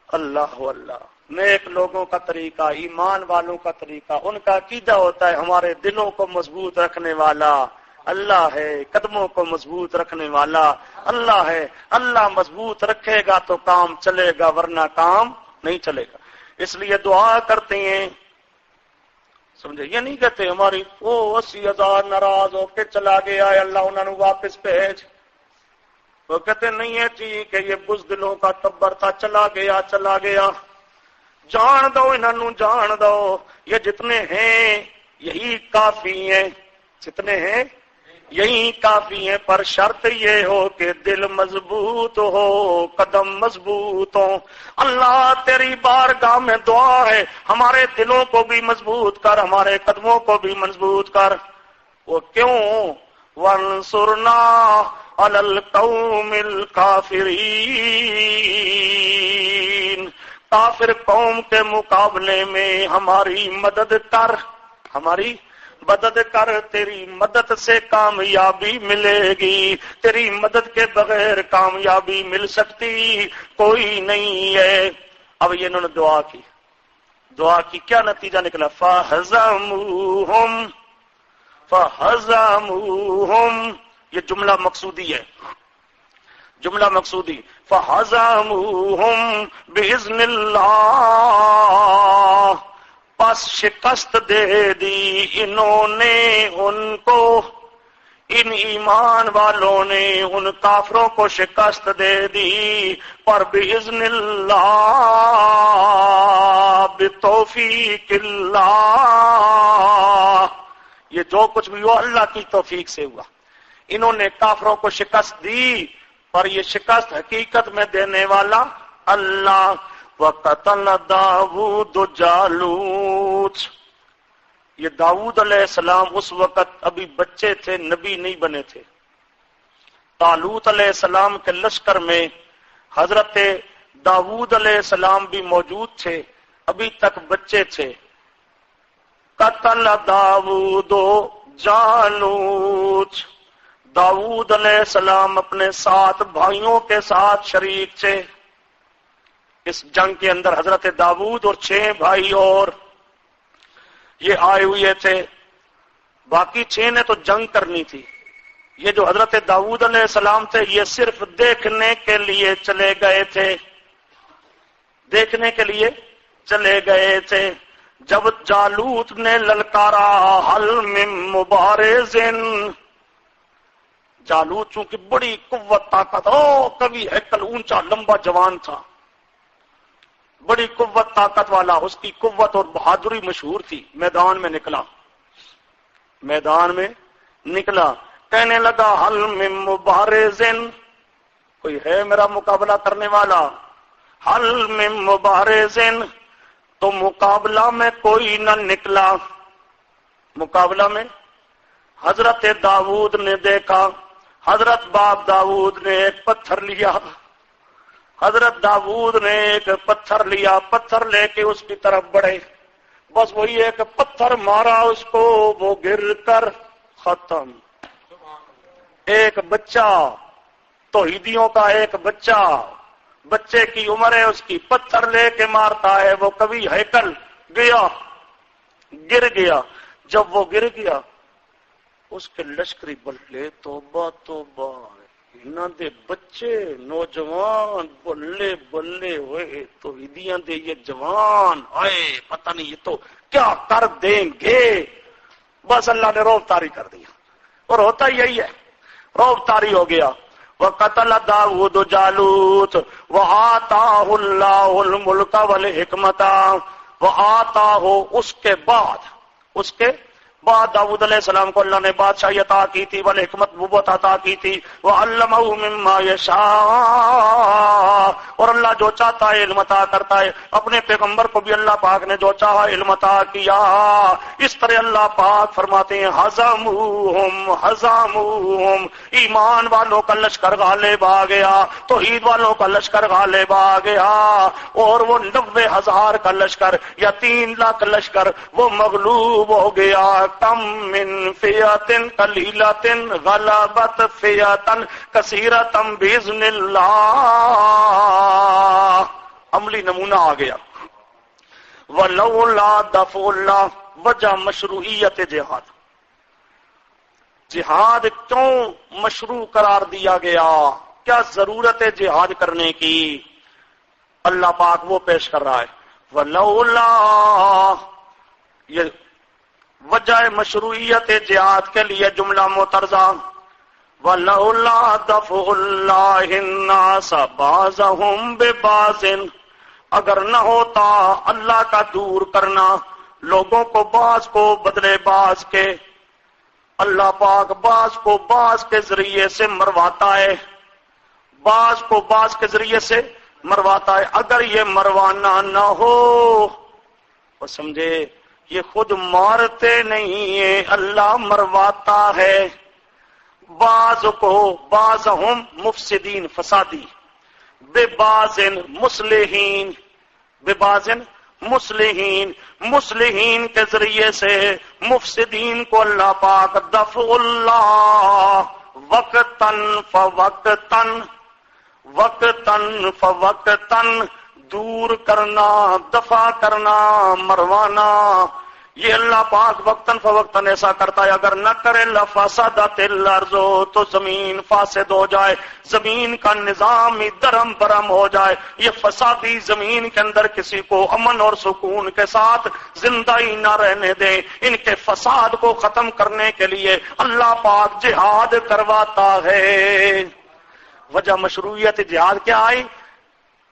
اللہ اللہ. نیک لوگوں کا طریقہ، ایمان والوں کا طریقہ، ان کا عقیدہ ہوتا ہے ہمارے دلوں کو مضبوط رکھنے والا اللہ ہے، قدموں کو مضبوط رکھنے والا اللہ ہے. اللہ مضبوط رکھے گا تو کام چلے گا، ورنہ کام نہیں چلے گا. اس لیے دعا کرتے ہیں، سمجھے؟ یہ نہیں کہتے ہماری 80,000 ناراض ہو کے چلا گیا ہے اللہ انہوں نے واپس بھیج. وہ کہتے نہیں ہے ٹھیک ہے، یہ بزدلوں کا ٹبر تھا، چلا گیا چلا گیا، جان دو انہوں، جان دو، یہ جتنے ہیں یہی کافی ہیں، جتنے ہیں یہی کافی ہیں، پر شرط یہ ہو کہ دل مضبوط ہو، قدم مضبوط ہو. اللہ تیری بارگاہ میں دعا ہے ہمارے دلوں کو بھی مضبوط کر، ہمارے قدموں کو بھی مضبوط کر. وہ کیوں؟ وانصرنا علی القوم الکافرین، کافر قوم کے مقابلے میں ہماری مدد کر، ہماری مدد کر. تیری مدد سے کامیابی ملے گی، تیری مدد کے بغیر کامیابی مل سکتی کوئی نہیں ہے. اب یہ انہوں نے دعا کی، دعا کی، کیا نتیجہ نکلا؟ فَهَزَمُوهُمْ، فَهَزَمُوهُمْ، یہ جملہ مقصودی ہے، جملہ مقصودی. فَهَزَمُوهُمْ بِإِذْنِ اللَّهِ، پس شکست دے دی انہوں نے ان کو، ان ایمان والوں نے ان کافروں کو شکست دے دی، پر بِإِذْنِ اللَّهِ، بِتَوْفِيقِ اللَّهِ، یہ جو کچھ بھی ہوا اللہ کی توفیق سے ہوا. انہوں نے کافروں کو شکست دی، پر یہ شکست حقیقت میں دینے والا اللہ. وَقَتَلَ دَاوُودُ جَالُوتَ، یہ داؤد علیہ السلام اس وقت ابھی بچے تھے، نبی نہیں بنے تھے. طالوت علیہ السلام کے لشکر میں حضرت داؤد علیہ السلام بھی موجود تھے، ابھی تک بچے تھے. قتل داؤد جالوت، داؤد علیہ السلام اپنے 7 بھائیوں کے ساتھ شریک تھے اس جنگ کے اندر. حضرت داؤد اور 6 بھائی اور یہ آئے ہوئے تھے، باقی 6 نے تو جنگ کرنی تھی. یہ جو حضرت داؤد علیہ السلام تھے یہ صرف دیکھنے کے لیے چلے گئے تھے، دیکھنے کے لیے چلے گئے تھے. جب جالوت نے للکارا حل من مبارزن، جالوت چونکہ بڑی قوت طاقت، کبھی ہیکل اونچا لمبا جوان تھا، بڑی قوت طاقت والا، اس کی قوت اور بہادری مشہور تھی. میدان میں نکلا، میدان میں نکلا. کہنے لگا حل من مبارزن، کوئی ہے میرا مقابلہ کرنے والا؟ حل من مبارزن، تو مقابلہ میں کوئی نہ نکلا۔ مقابلہ میں حضرت داؤد نے دیکھا، حضرت باپ داؤد نے ایک پتھر لیا، حضرت داؤد نے ایک پتھر لیا، پتھر لے کے اس کی طرف بڑھے، بس وہی ایک پتھر مارا اس کو، وہ گر کر ختم۔ ایک بچہ، توحیدیوں کا ایک بچہ، بچے کی عمر ہے اس کی، پتھر لے کے مارتا ہے، وہ کبھی ہیکل گیا، گر گیا۔ جب وہ گر گیا اس کے لشکری بلے توبہ توبہ، انہاں دے بچے نوجوان بلے بلے ہوئے، توحیدیاں دے یہ جوان آئے، پتہ نہیں یہ تو کیا کر دیں گے۔ بس اللہ نے روب طاری کر دیا، اور ہوتا یہی ہے، روب طاری ہو گیا۔ وَقَتَلَ دَاوُودُ جَالُوتَ وَآتَاهُ اللَّهُ الْمُلْكَ وَالْحِكْمَةَ وَآتَاهُ، اس کے بعد داؤد علیہ السلام کو اللہ نے بادشاہی عطا کی تھی، والحکمت نبوت عطا کی تھی، وعلمہ مما یشاء، اور اللہ جو چاہتا ہے علم عطا کرتا ہے۔ اپنے پیغمبر کو بھی اللہ پاک نے جو چاہا علم عطا کیا۔ اس طرح اللہ پاک فرماتے ہیں ہزموہم، ایمان والوں کا لشکر غالب آ گیا، توحید والوں کا لشکر غالب آ گیا، اور وہ 90,000 کا لشکر یا 3 لاکھ لشکر وہ مغلوب ہو گیا۔ کم من فئۃ قلیلۃ غلبت فئۃ کثیرۃ باذن اللہ، عملی نمونہ آ گیا۔ ولولا دفع اللہ، وجہ مشروعیت جہاد، جہاد کیوں مشروع قرار دیا گیا، کیا ضرورت ہے جہاد کرنے کی؟ اللہ پاک وہ پیش کر رہا ہے، ولولا، یہ وجہ مشروعیت جہاد کے لیے جملہ معترضہ، ولولا دفع اللہ الناس بعضهم ببعض، اگر نہ ہوتا اللہ کا دور کرنا لوگوں کو بعض کو بدلے بعض کے، اللہ پاک بعض کو بعض کے ذریعے سے مرواتا ہے، بعض کو بعض کے ذریعے سے مرواتا ہے۔ اگر یہ مروانا نہ ہو، وہ سمجھے یہ خود مارتے نہیں ہیں، اللہ مرواتا ہے۔ بعض کو، بعضهم مفسدین فسادی، ببعض مصلحین، ببعض مصلحین، مصلحین کے ذریعے سے مفسدین کو اللہ پاک دفع اللہ وقتاً فوقتاً، وقتاً فوقتاً، دور کرنا، دفع کرنا، مروانا، یہ اللہ پاک وقتاً فوقتاً ایسا کرتا ہے۔ اگر نہ کرے لفسدت الارض، تو زمین فاسد ہو جائے، زمین کا نظام ہی درم برم ہو جائے، یہ فسادی زمین کے اندر کسی کو امن اور سکون کے ساتھ زندہ ہی نہ رہنے دیں۔ ان کے فساد کو ختم کرنے کے لیے اللہ پاک جہاد کرواتا ہے۔ وجہ مشروعیت جہاد کیا آئی؟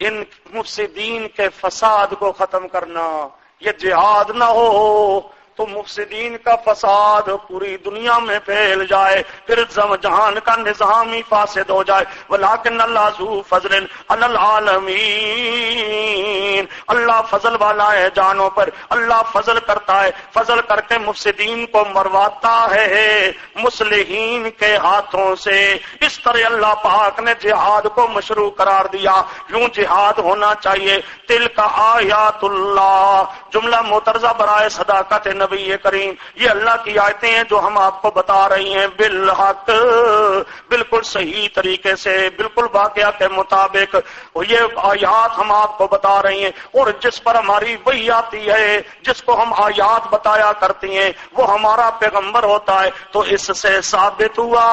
ان مفسدین کے فساد کو ختم کرنا۔ یہ جہاد نہ ہو تو مفسدین کا فساد پوری دنیا میں پھیل جائے، پھر جہان کا نظام ہی فاسد ہو جائے۔ ولیکن اللہ ذو فضل علی العالمین، اللہ فضل والا ہے جانوں پر، اللہ فضل کرتا ہے، فضل کر کے مفسدین کو مرواتا ہے مصلحین کے ہاتھوں سے۔ اس طرح اللہ پاک نے جہاد کو مشروع قرار دیا۔ یوں جہاد ہونا چاہیے۔ تلک آیات اللہ، جملہ معترضہ برائے صداقت نبی کریم، یہ اللہ کی آیتیں ہیں جو ہم آپ کو بتا رہی ہیں بالحق، بالکل صحیح طریقے سے، بالکل واقعہ کے مطابق یہ آیات ہم آپ کو بتا رہی ہیں۔ اور جس پر ہماری وحی آتی ہے، جس کو ہم آیات بتایا کرتی ہیں، وہ ہمارا پیغمبر ہوتا ہے۔ تو اس سے ثابت ہوا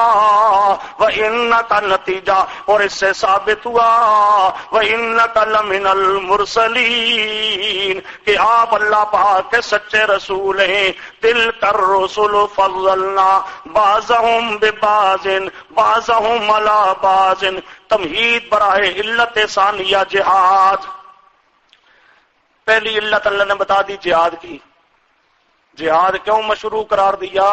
وَإِنَّكَ نتیجہ، اور اس سے ثابت ہوا وَإِنَّكَ لَمِنَ الْمُرْسَلِينَ، کہ آپ اللہ پاک کے سچے رسول ہیں۔ تِلْكَ الرُّسُلُ فَضَّلْنَا بَعْضَهُمْ بِبَعْضٍ بَعْضَهُمْ عَلَى بَعْضٍ، تمہید برائے علت ثانیہ جہاد۔ پہلی علت اللہ نے بتا دی جہاد کی۔ جہاد کیوں مشروع قرار دیا؟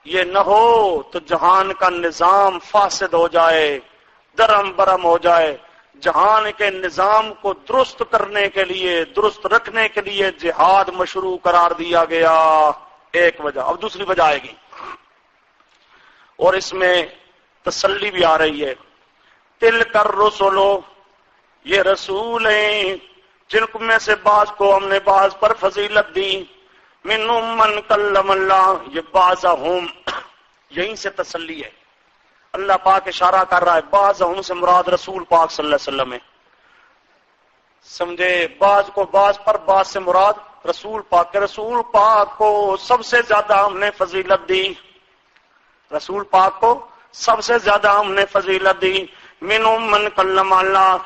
یہ نہ ہو تو جہان کا نظام فاسد ہو جائے، درم برم ہو جائے۔ جہان کے نظام کو درست کرنے کے لیے، درست رکھنے کے لیے جہاد مشروع قرار دیا گیا، ایک وجہ۔ اب دوسری وجہ آئے گی اور اس میں تسلی بھی آ رہی ہے۔ تل کر رسولو، یہ رسول ہیں جن میں سے بعض کو ہم نے بعض پر فضیلت دی، منہم من کلم اللہ، یہ بعضہم، یہیں سے تسلی ہے۔ اللہ پاک اشارہ کر رہا ہے، بعضہم سے مراد رسول پاک صلی اللہ علیہ وسلم ہے، سمجھے؟ بعض کو بعض پر، بعض سے مراد رسول پاک کے۔ رسول پاک کو سب سے زیادہ ہم نے فضیلت دی، رسول پاک کو سب سے زیادہ ہم نے فضیلت دی۔ منہم من کلم اللہ،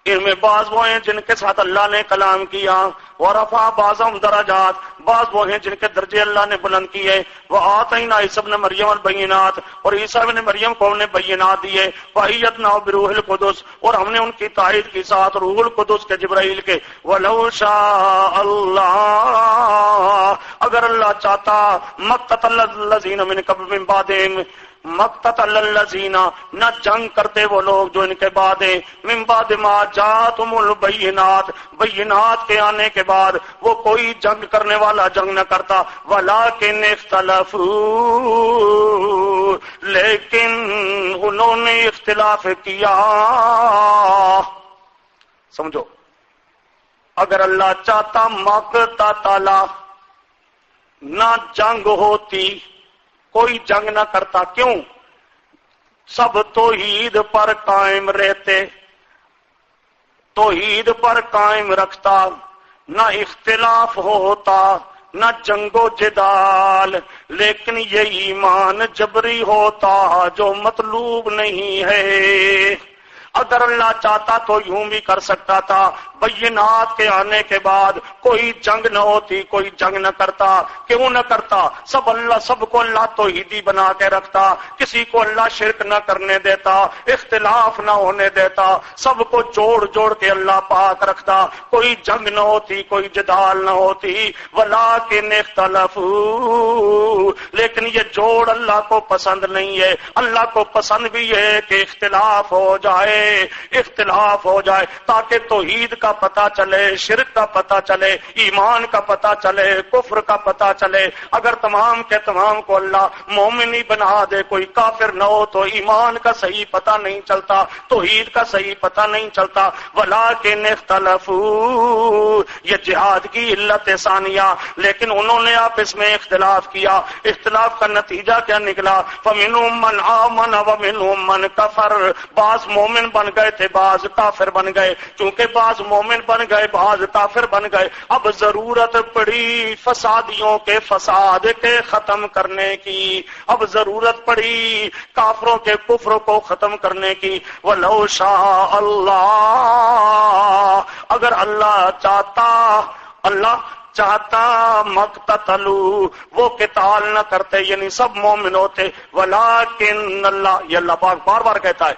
ان میں بعض وہ ہیں جن کے ساتھ اللہ نے کلام کیا، ورفع بعضهم درجات، بعض وہ ہیں جن کے درجے اللہ نے بلند کیے، وآتینا عیسی ابن مریم البینات، اور عیسیٰ ابن مریم کو ہم نے بینات دیے، وأیدناہ بروح القدس، اور ہم نے ان کی تائید کی ساتھ روح القدس کے، جبرائیل کے۔ ولو شاء اللہ، اگر اللہ چاہتا، مقتتل الذین من قبل من بعدہم، مقتتل الذین، نہ جنگ کرتے وہ لوگ جو ان کے بعد ہیں، من بعد ما جاءتهم البینات، بینات کے آنے کے بعد وہ کوئی جنگ کرنے والا جنگ نہ کرتا، ولکن اختلفوا، لیکن انہوں نے اختلاف کیا۔ سمجھو، اگر اللہ چاہتا مقتتل، نہ جنگ ہوتی، کوئی جنگ نہ کرتا، کیوں؟ سب توحید پر قائم رہتے، توحید پر قائم رکھتا، نہ اختلاف ہوتا، نہ جنگ و جدال، لیکن یہ ایمان جبری ہوتا جو مطلوب نہیں ہے۔ اگر اللہ چاہتا تو یوں بھی کر سکتا تھا، بینات کے آنے کے بعد کوئی جنگ نہ ہوتی، کوئی جنگ نہ کرتا۔ کیوں نہ کرتا؟ سب کو اللہ توحیدی بنا کے رکھتا، کسی کو اللہ شرک نہ کرنے دیتا، اختلاف نہ ہونے دیتا، سب کو جوڑ جوڑ کے اللہ پاک رکھتا، کوئی جنگ نہ ہوتی، کوئی جدال نہ ہوتی۔ ولکن اختلفوا، لیکن یہ جوڑ اللہ کو پسند نہیں ہے۔ اللہ کو پسند بھی ہے کہ اختلاف ہو جائے، اختلاف ہو جائے، تاکہ توحید کا پتہ چلے، شرک کا پتہ چلے، ایمان کا پتہ چلے، کفر کا پتہ چلے۔ اگر تمام کے تمام کو اللہ مومن ہی بنا دے، کوئی کافر نہ ہو، تو ایمان کا صحیح پتہ نہیں چلتا، توحید کا صحیح پتہ نہیں چلتا۔ ولکن اختلفوا، یہ جہاد کی علت ثانیہ، لیکن انہوں نے آپس میں اختلاف کیا۔ اختلاف کا نتیجہ کیا نکلا؟ فمنہم من آمن ومنہم من کفر، بعض مومن بن گئے تھے، بعض کافر بن گئے۔ چونکہ بعض مومن بن گئے، بعض کافر بن گئے، اب ضرورت پڑی فسادیوں کے فساد کے ختم کرنے کی، اب ضرورت پڑی کافروں کے کفر کو ختم کرنے کی۔ وَلَوْ شَاءَ اللَّهُ، اگر اللہ چاہتا، اللہ چاہتا مقتتلوا، وہ قتال نہ کرتے، یعنی سب مومن ہوتے۔ ولیکن اللہ، یہ اللہ پاک بار بار کہتا ہے،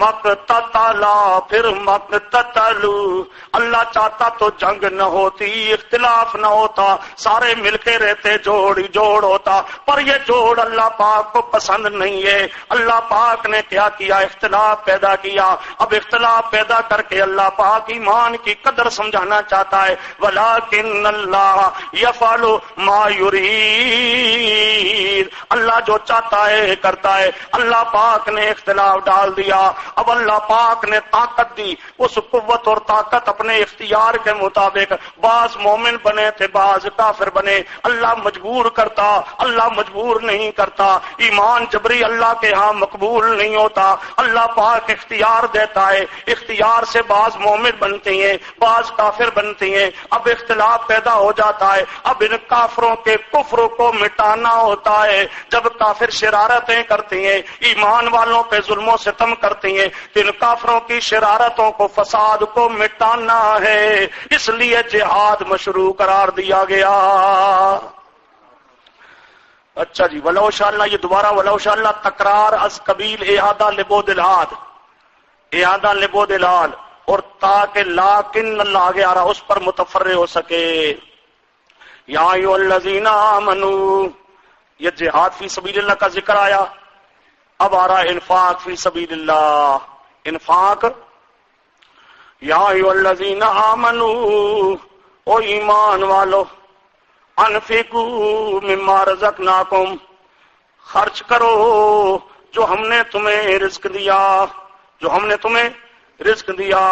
مقتتلا، پھر مقتتلوا، اللہ چاہتا تو جنگ نہ ہوتی، اختلاف نہ ہوتا، سارے مل کے رہتے، جوڑ ہی جوڑ ہوتا، پر یہ جوڑ اللہ پاک کو پسند نہیں ہے۔ اللہ پاک نے کیا کیا؟ اختلاف پیدا کیا۔ اب اختلاف پیدا کر کے اللہ پاک ایمان کی قدر سمجھانا چاہتا ہے۔ ولیکن اللہ یفعل ما یرید، اللہ جو چاہتا ہے کرتا ہے۔ اللہ پاک نے اختلاف ڈال دیا، اب اللہ پاک نے طاقت دی، اس قوت اور طاقت اپنے اختیار کے مطابق، بعض مومن بنے تھے، بعض کافر بنے۔ اللہ مجبور کرتا، اللہ مجبور نہیں کرتا۔ ایمان جبری اللہ کے ہاں مقبول نہیں ہوتا، اللہ پاک اختیار دیتا ہے، اختیار سے بعض مومن بنتے ہیں، بعض کافر بنتے ہیں۔ اب اختلاف پیدا ہو جاتا ہے، اب ان کافروں کے کفر کو مٹانا ہوتا ہے۔ جب کافر شرارتیں کرتے ہیں، ایمان والوں پہ ظلم و ستم کرتے ہیں، تو ان کافروں کی شرارتوں کو، فساد کو مٹانا ہے، اس لیے جہاد مشروع قرار دیا گیا۔ اچھا جی، ولو شاء اللہ، یہ دوبارہ ولو شاء اللہ تکرار از قبیل اعادہ لبود العاد، اعادہ لبود العاد، اور تاکہ لیکن اللہ آگے آ رہا اس پر متفرع ہو سکے۔ یا ایھا الذین آمنوا، یہ جہاد فی سبیل اللہ کا ذکر آیا. اب آ رہا ہے انفاق فی سبیل اللہ. انفاق یا ایھا الذین آمنو، او ایمان والو، انفقوا مما رزقناکم، خرچ کرو جو ہم نے تمہیں رزق دیا، جو ہم نے تمہیں رزق دیا.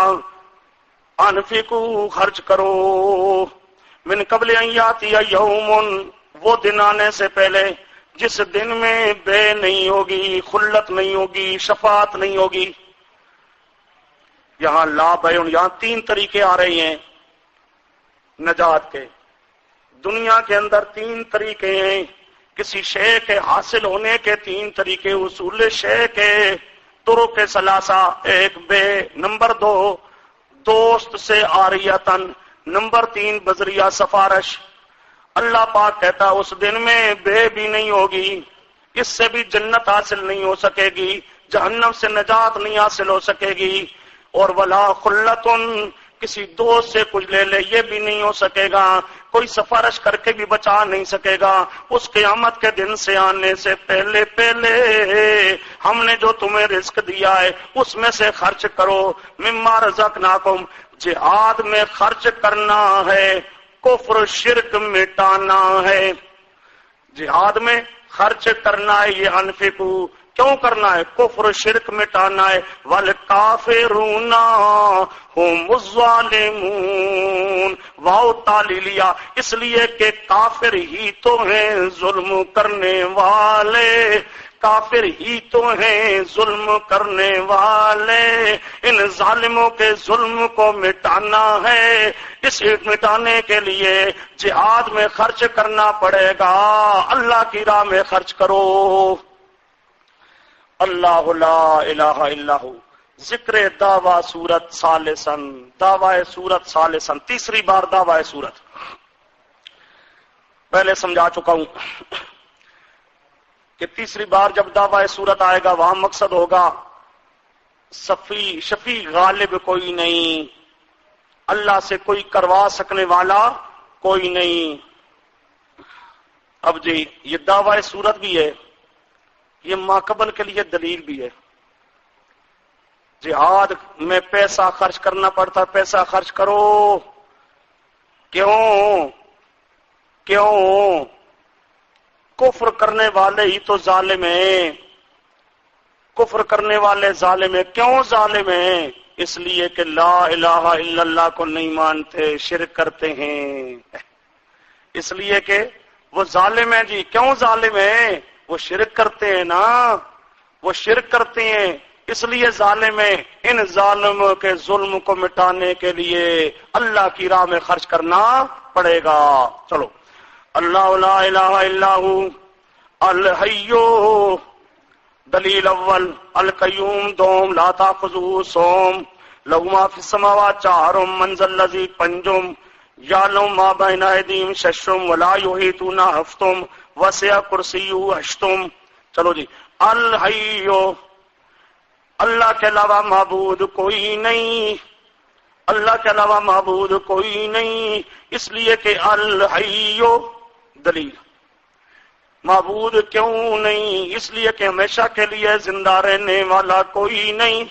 انفقوا، خرچ کرو، من قبل ان یاتی یوم، وہ دن آنے سے پہلے جس دن میں بے نہیں ہوگی، خلت نہیں ہوگی، شفاعت نہیں ہوگی. یہاں لا بیع، یہاں تین طریقے آ رہے ہیں نجات کے. دنیا کے اندر تین طریقے ہیں کسی شے کے حاصل ہونے کے، تین طریقے اصول شے کے، طرق ثلاثہ. ایک بے، نمبر دو دوست سے عاریتن، نمبر تین بذریعہ سفارش. اللہ پاک کہتا اس دن میں بے بھی نہیں ہوگی، اس سے بھی جنت حاصل نہیں ہو سکے گی، جہنم سے نجات نہیں حاصل ہو سکے گی. اور ولا خلتن، کسی دوست سے کچھ لے لے یہ بھی نہیں ہو سکے گا، کوئی سفارش کر کے بھی بچا نہیں سکے گا. اس قیامت کے دن سے آنے سے پہلے پہلے ہم نے جو تمہیں رزق دیا ہے اس میں سے خرچ کرو. مما رزقناکم، جہاد میں خرچ کرنا ہے، کفر شرک مٹانا ہے. جہاد میں خرچ کرنا ہے، یہ انفقو کیوں کرنا ہے؟ کفر شرک مٹانا ہے. والکافرون ہم الظالمون، واو تالی لیا اس لیے کہ کافر ہی تو ہیں ظلم کرنے والے، کافر ہی تو ہیں ظلم کرنے والے. ان ظالموں کے ظلم کو مٹانا ہے، اس مٹانے کے لیے جہاد میں خرچ کرنا پڑے گا. اللہ کی راہ میں خرچ کرو. اللہ لا الہ الا ہو. ذکر دعوی سورت ثالثاً، دعوی سورت ثالثاً، تیسری بار دعوی سورت. پہلے سمجھا چکا ہوں کہ تیسری بار جب دعوی سورت آئے گا وہاں مقصد ہوگا شفیع غالب کوئی نہیں، اللہ سے کوئی کروا سکنے والا کوئی نہیں. اب جی یہ دعوی سورت بھی ہے، یہ ماقبل کے لیے دلیل بھی ہے. جہاد میں پیسہ خرچ کرنا پڑتا، پیسہ خرچ کرو. کیوں؟ کفر کرنے والے ہی تو ظالم ہیں، کفر کرنے والے ظالم ہیں. کیوں ظالم ہیں؟ اس لیے کہ لا الہ الا اللہ کو نہیں مانتے، شرک کرتے ہیں. اس لیے کہ وہ ظالم ہیں. جی کیوں ظالم ہیں؟ وہ شرک کرتے ہیں نا، وہ شرک کرتے ہیں اس لیے ظالم ہیں. ان ظالموں کے ظلم کو مٹانے کے لیے اللہ کی راہ میں خرچ کرنا پڑے گا. چلو. اللہ لا الہ الا ہو الحی، دلیل اول. القیوم دوم. لا تاخذہ سوم لہ ما فی السماوات چہارم من ذا الذی پنجم یعلم ما بین ایدیہم ششم ولا یحیطون ہفتم وسع کرسیہ ہشتم. چلو جی. الحی، اللہ کے علاوہ معبود کوئی نہیں، اللہ کے علاوہ معبود کوئی نہیں. اس لیے کہ الحی دلیل. معبود کیوں نہیں؟ اس لیے کہ ہمیشہ کے لیے زندہ رہنے والا کوئی نہیں،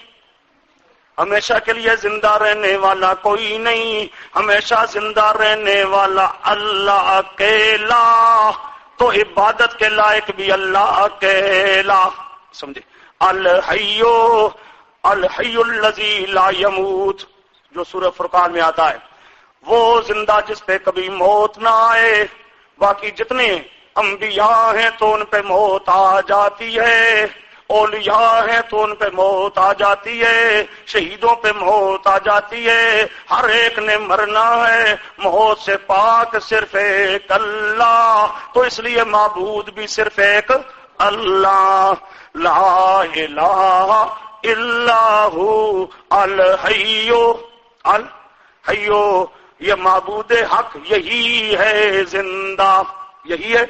ہمیشہ کے لیے زندہ رہنے والا کوئی نہیں. ہمیشہ زندہ رہنے والا اللہ اکیلا، تو عبادت کے لائق بھی اللہ اکیلا. سمجھے؟ الحی، الحی الذی لا یموت، جو سورہ فرقان میں آتا ہے، وہ زندہ جس پہ کبھی موت نہ آئے. باقی جتنے انبیاء ہیں تو ان پہ موت آ جاتی ہے، اولیاء ہیں تو ان پہ موت آ جاتی ہے، شہیدوں پہ موت آ جاتی ہے. ہر ایک نے مرنا ہے. موت سے پاک صرف ایک اللہ، تو اس لیے معبود بھی صرف ایک اللہ. لا الہ الا ہو الحی، الحی یہ معبود حق یہی ہے، زندہ یہی ہے.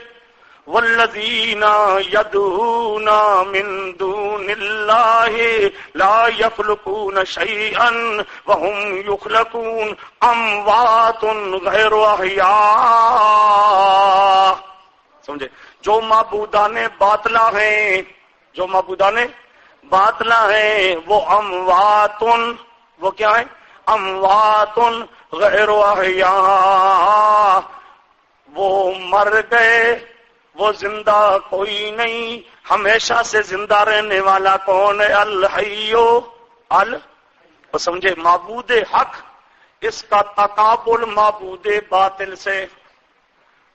والذین یدعون من دون اللہ لا یخلقون شیئا وهم یخلقون اموات غیر احیاء. سمجھے؟ جو معبودان باطلا ہیں، جو معبودان باطلا ہیں وہ امواتن، وہ کیا ہے؟ امواتن غیر احیاء، وہ مر گئے، وہ زندہ کوئی نہیں، ہمیشہ سے زندہ رہنے والا کون ہے؟ الحیو وہ سمجھے معبود حق، اس کا تقابل معبود باطل سے۔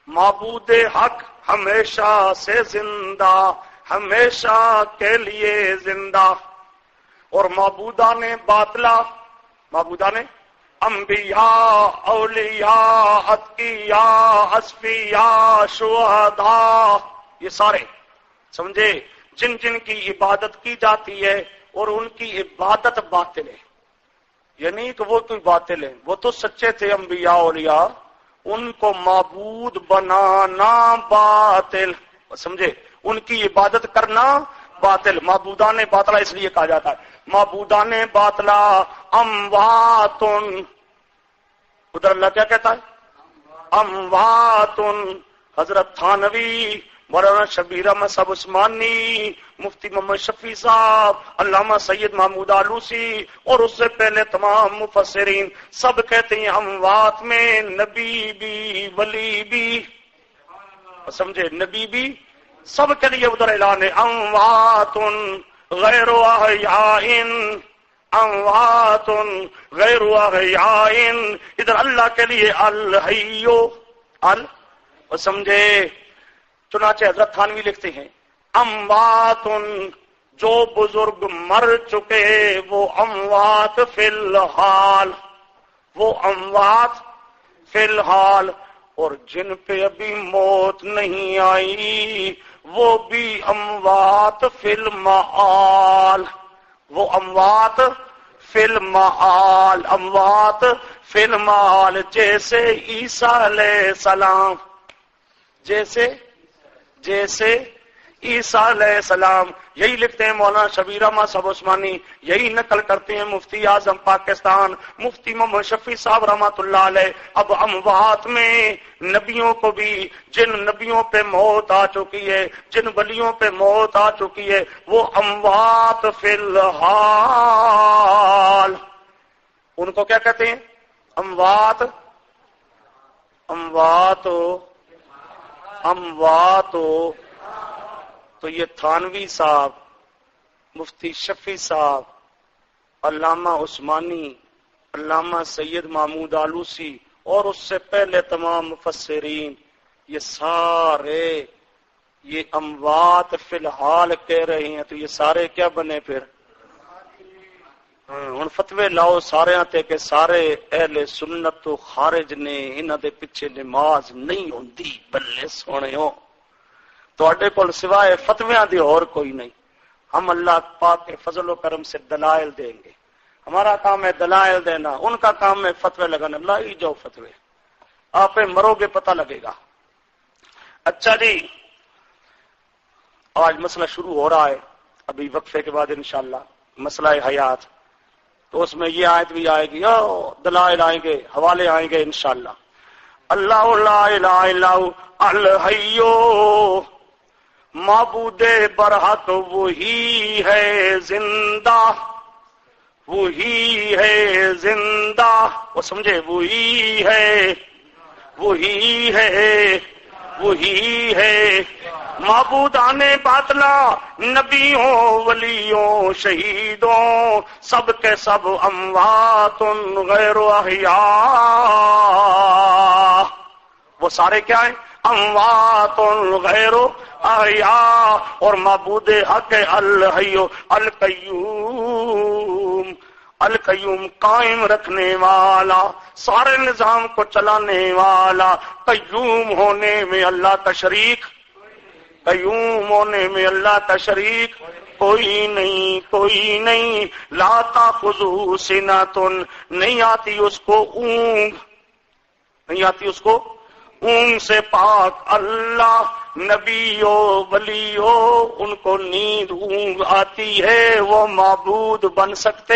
معبود حق ہمیشہ سے زندہ، ہمیشہ کے لیے زندہ، اور معبودان باطلا، معبودان انبیاء، اولیاء، اتقیاء، اصفیاء، شہداء، یہ سارے سمجھے جن جن کی عبادت کی جاتی ہے اور ان کی عبادت باطل ہے، یعنی کہ وہ کوئی باطل ہے، وہ تو سچے تھے انبیاء اولیاء، ان کو معبود بنانا باطل، سمجھے ان کی عبادت کرنا باطل۔ معبودان باطلا اس لیے کہا جاتا ہے معبودان باطلا امواتن، ادھر اللہ کیا کہتا ہے؟ امواتن۔ حضرت تھانوی، مولانا شبیر احمد صاحب عثمانی، مفتی محمد شفیع صاحب، علامہ سید محمود آلوسی اور اس سے پہلے تمام مفسرین سب کہتے ہیں اموات میں نبی بھی ولی بھی، سمجھے نبی بھی، سب کے لیے ادھر اعلان ہے اموات غیر احیاء، اموات غیر احیاء، ادھر اللہ کے لیے الحیو سمجھے۔ چنانچہ حضرت تھانوی لکھتے ہیں اموات، جو بزرگ مر چکے وہ اموات فی الحال، وہ اموات فی الحال، اور جن پہ ابھی موت نہیں آئی وہ بھی اموات فی المآل، وہ اموات فی المآل، اموات فی المآل، جیسے عیسیٰ علیہ السلام، جیسے عیسیٰ علیہ السلام۔ یہی لکھتے ہیں مولانا شبیر احمد صاحب عثمانی، یہی نقل کرتے ہیں مفتی اعظم پاکستان مفتی محمد شفیع صاحب رحمۃ اللہ علیہ۔ اب اموات میں نبیوں کو بھی، جن نبیوں پہ موت آ چکی ہے، جن ولیوں پہ موت آ چکی ہے، وہ اموات فی الحال، ان کو کیا کہتے ہیں؟ اموات، اموات۔ تو یہ تھانوی صاحب، مفتی شفیع صاحب، علامہ عثمانی، علامہ سید محمود آلوسی اور اس سے پہلے تمام مفسرین، یہ سارے یہ اموات فی الحال کہہ رہے ہیں، تو یہ سارے کیا بنے پھر؟ ہن فتوے لاؤ سارے تے کہ سارے اہل سنت تو خارج نے، انہاں دے پیچھے نماز نہیں ہوندی، بلے سونےو تواڈے کول سوائے فتویاں دی اور کوئی نہیں۔ ہم اللہ پاک کے فضل و کرم سے دلائل دیں گے، ہمارا کام ہے دلائل دینا، ان کا کام ہے فتوے لگانا۔ لا ہی جاؤ فتوے، آپ مرو گے پتہ لگے گا۔ اچھا جی، آج مسئلہ شروع ہو رہا ہے ابھی وقفے کے بعد انشاءاللہ، مسئلہ حیات، تو اس میں یہ آیت بھی آئے گی، دلائل آئیں گے، حوالے آئیں گے انشاءاللہ۔ اللہ لا الہ الا ہو الحیو، معبود برحق وہی ہے زندہ، وہی ہے زندہ، وہ سمجھے وہی ہے، وہی ہے، وہی ہے۔ معبودان باطلا، نبیوں، ولیوں، شہیدوں، سب کے سب اموات غیر احیاء، وہ سارے کیا ہیں؟ اموات غیر احیاء۔ اور معبود حق الحی القیوم، القیوم قائم رکھنے والا، سارے نظام کو چلانے والا۔ قیوم ہونے میں اللہ کا شریک، قیوم ہونے میں اللہ کا شریک کوئی نہیں، کوئی نہیں۔ لا تاخذہ سنۃ، نہیں آتی اس کو اونگ، نہیں آتی اس کو اونگ سے پاک اللہ۔ نبیو ولیو، ان کو نیند اونگ آتی ہے، وہ معبود بن سکتے؟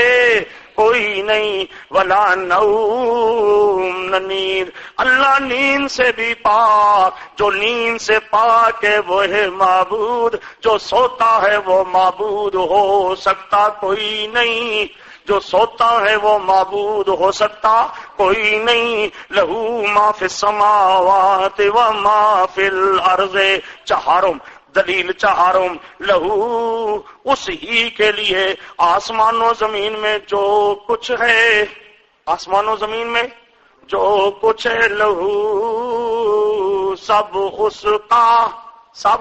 کوئی نہیں، ولا نوم، نہ نیند، اللہ نیند سے بھی پاک، جو نیند سے پاک ہے وہ ہے معبود، جو سوتا ہے وہ معبود ہو سکتا کوئی نہیں، جو سوتا ہے وہ معبود ہو سکتا کوئی نہیں، لہو ما فی السماوات و ما فی الارض، چہارم دلیل چہارم، لہو اس ہی کے لیے آسمان و زمین میں جو کچھ ہے، آسمان و زمین میں جو کچھ ہے، لہو سب اس کا، سب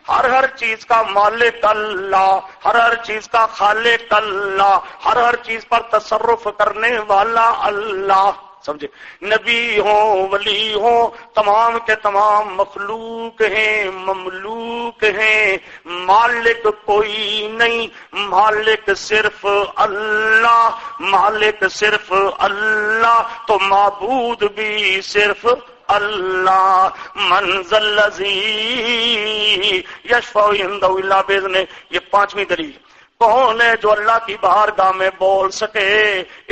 ہر چیز کا مالک اللہ، ہر چیز کا خالق اللہ، ہر چیز پر تصرف کرنے والا اللہ، سمجھے؟ نبی ہوں، ولی ہوں، تمام کے تمام مخلوق ہیں، مملوک ہیں، مالک کوئی نہیں، مالک صرف اللہ، مالک صرف اللہ، تو معبود بھی صرف اللہ، من ذا الذی یشفع عنده الا باذنہ، یہ پانچویں دلیل، کون ہے جو اللہ کی بارگاہ میں بول سکے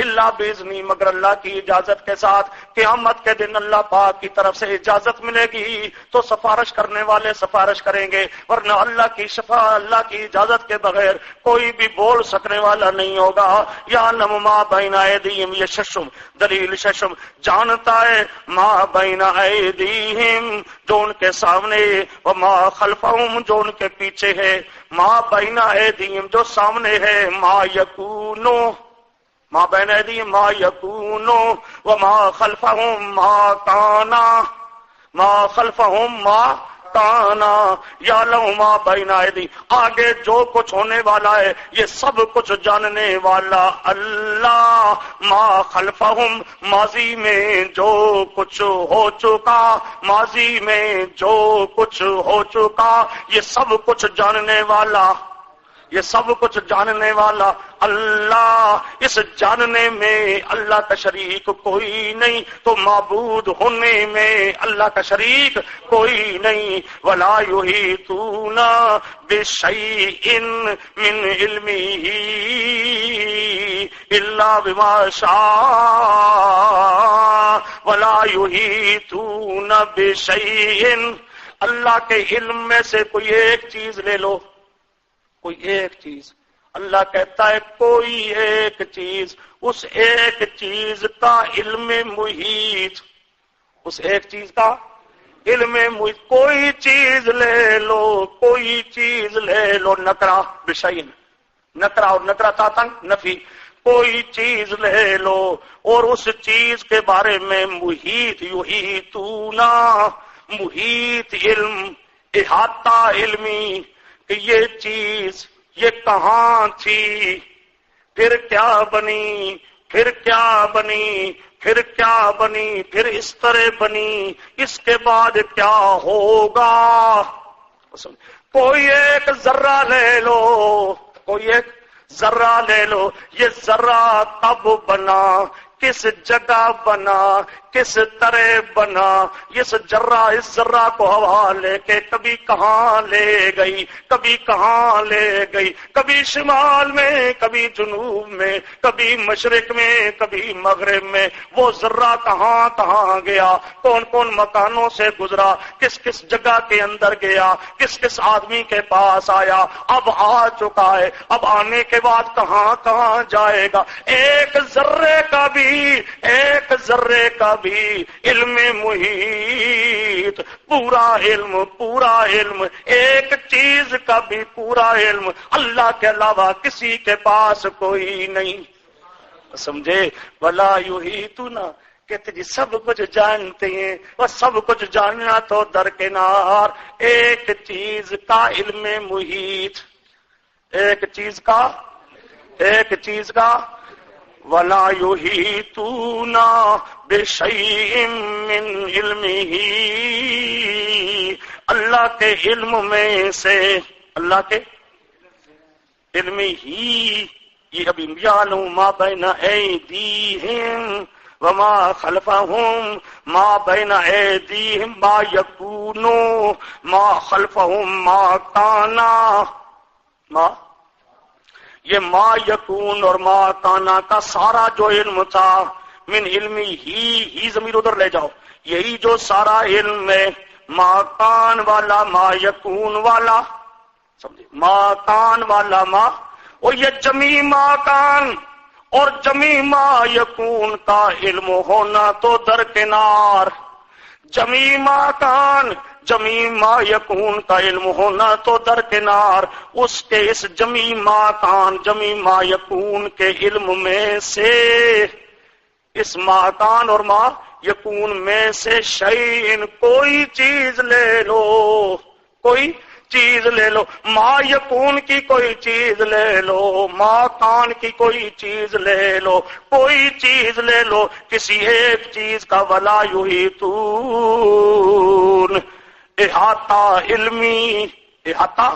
الا باذنہ، مگر اللہ کی اجازت کے ساتھ؟ قیامت کے دن اللہ پاک کی طرف سے اجازت ملے گی تو سفارش کرنے والے سفارش کریں گے، ورنہ اللہ کی شفاعت، اللہ کی اجازت کے بغیر کوئی بھی بول سکنے والا نہیں ہوگا۔ یعلم ما بین ایدیہم، یہ ششم دلیل، ششم جانتا ہے، ما بین ایدیہم جو ان کے سامنے، وما خلفہم جو ان کے پیچھے ہے، ما بین ایدیہم جو سامنے ہے، ما یکونو، ما بین ایدیہم ما یکونو، وما خلفہم ما کانا، ما خلفہم ما کانا، یعلم ما بین ایدیہم، آگے جو کچھ ہونے والا ہے یہ سب کچھ جاننے والا اللہ، ما خلفہم ماضی میں جو کچھ ہو چکا، ماضی میں جو کچھ ہو چکا یہ سب کچھ جاننے والا، یہ سب کچھ جاننے والا اللہ، اس جاننے میں اللہ کا شریک کوئی نہیں، تو معبود ہونے میں اللہ کا شریک کوئی نہیں، ولا یحیطون بشیء من علمہ الا بما شاء، ولا یحیطون بشیء، اللہ کے علم میں سے کوئی ایک چیز لے لو، کوئی ایک چیز، اللہ کہتا ہے کوئی ایک چیز، اس ایک چیز کا علم محیط، اس ایک چیز کا علم محیط، کوئی چیز لے لو، کوئی چیز لے لو، نکرہ بشین، نکرہ اور نکرہ تاتنگ نفی، کوئی چیز لے لو اور اس چیز کے بارے میں محیط، یحیطونا محیط علم، احاطہ علمی، کہ یہ چیز یہ کہاں تھی، پھر کیا بنی، پھر کیا بنی، پھر کیا بنی، پھر اس طرح بنی، اس کے بعد کیا ہوگا، کوئی ایک ذرہ لے لو، کوئی ایک ذرہ لے لو، یہ ذرہ کب بنا، کس جگہ بنا، کس طرح بنا، اس ذرہ کو ہوا لے کے کبھی کہاں لے گئی، کبھی کہاں لے گئی، کبھی شمال میں، کبھی جنوب میں، کبھی مشرق میں، کبھی مغرب میں، وہ ذرہ کہاں کہاں گیا، کون کون مکانوں سے گزرا، کس کس جگہ کے اندر گیا، کس کس آدمی کے پاس آیا، اب آ چکا ہے، اب آنے کے بعد کہاں کہاں جائے گا، ایک ذرے کا بھی، ایک ذرے کا بھی علم محیط، پورا علم، پورا علم، ایک چیز کا بھی پورا علم اللہ کے علاوہ کسی کے پاس کوئی نہیں، سمجھے؟ ولا یحیطون، کہتے جی سب کچھ جانتے ہیں، اور سب کچھ جاننا تو درکنار، ایک چیز کا علم محیط، ایک چیز کا، ایک چیز کا، ولا یحیطون بشیء من علمہ، اللہ کے علم میں سے، اللہ کے علم ہی، یہ ابھی یعلم ما بین ایدیہم وما خلفہم، ما بین ایدیہم ما یکون، ما خلفہم ما کانا، ما یہ ما یکون اور ما کانا کا سارا جو علم تھا، من علمی ہی ضمیر ادھر لے جاؤ، یہی جو سارا علم ہے، ما کان والا ما یکون والا، سمجھے، ما کان والا ما، اور یہ جمی ما کان اور جمی ما یکون کا علم ہونا تو درکنار، جمی ما کان جمی ما یکون کا علم ہونا تو درکنار، اس کے اس جمی ما کان جمی ما یکون کے علم میں سے، اس ما کان اور ما یکون میں سے شیئن کوئی چیز لے لو، کوئی چیز لے لو، ما یکون کی کوئی چیز لے لو، ما کان کی کوئی چیز لے لو، کوئی چیز لے لو کسی ایک چیز کا، ولا یحیطون احاطہ علمی، احاطہ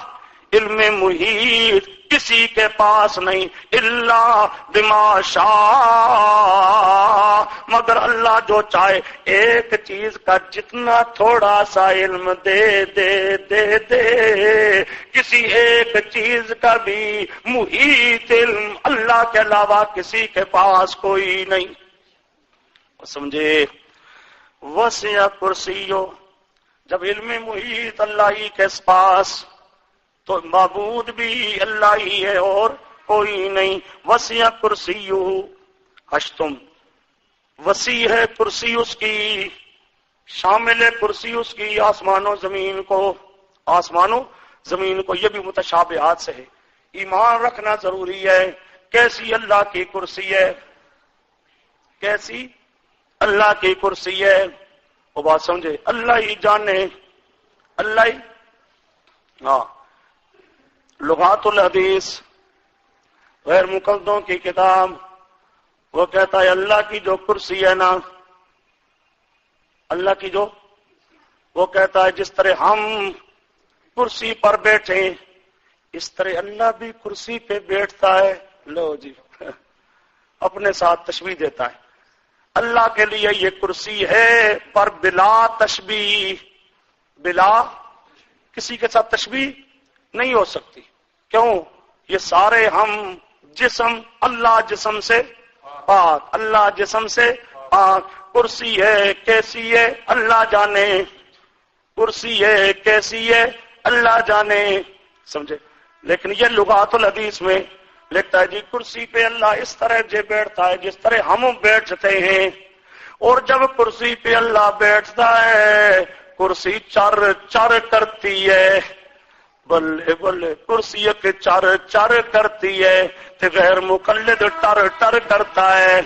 علم محیط کسی کے پاس نہیں، الا بما شاء مگر اللہ جو چاہے ایک چیز کا جتنا تھوڑا سا علم دے دے دے دے، کسی ایک چیز کا بھی محیط علم اللہ کے علاوہ کسی کے پاس کوئی نہیں، سمجھے، وسع کرسیو، جب علم محیط اللہ ہی کے پاس تو معبود بھی اللہ ہی ہے اور کوئی نہیں، وسع کرسیہ حشتم، وسیع ہے کرسی اس کی، شامل ہے کرسی اس کی آسمان و زمین کو، آسمان و زمین کو، یہ بھی متشابہات سے ہے، ایمان رکھنا ضروری ہے، کیسی اللہ کی کرسی ہے، کیسی اللہ کی کرسی ہے، وہ بات سمجھے، اللہ ہی جانے، اللہ ہی، ہاں، لغات الحدیث غیر مقلدوں کی کتاب، وہ کہتا ہے اللہ کی جو کرسی ہے نا، اللہ کی جو، وہ کہتا ہے جس طرح ہم کرسی پر بیٹھے اس طرح اللہ بھی کرسی پہ بیٹھتا ہے، لو جی اپنے ساتھ تشبیہ دیتا ہے، اللہ کے لیے یہ کرسی ہے پر بلا تشبیہ، بلا کسی کے ساتھ تشبیہ نہیں ہو سکتی، کیوں؟ یہ سارے ہم جسم، اللہ جسم سے پاک، اللہ جسم سے پاک، کرسی ہے کیسی ہے اللہ جانے، کرسی ہے کیسی ہے اللہ جانے، سمجھے، لیکن یہ لغات الحدیث میں لکھتا ہے جی کرسی پہ اللہ اس طرح جے بیٹھتا ہے جس طرح ہم بیٹھتے ہیں، اور جب کرسی پہ اللہ بیٹھتا ہے کرسی چر چر کرتی ہے، بلے بلے کرسی کے چر چر کرتی ہے تو غیر مقلد ٹر ٹر کرتا ہے،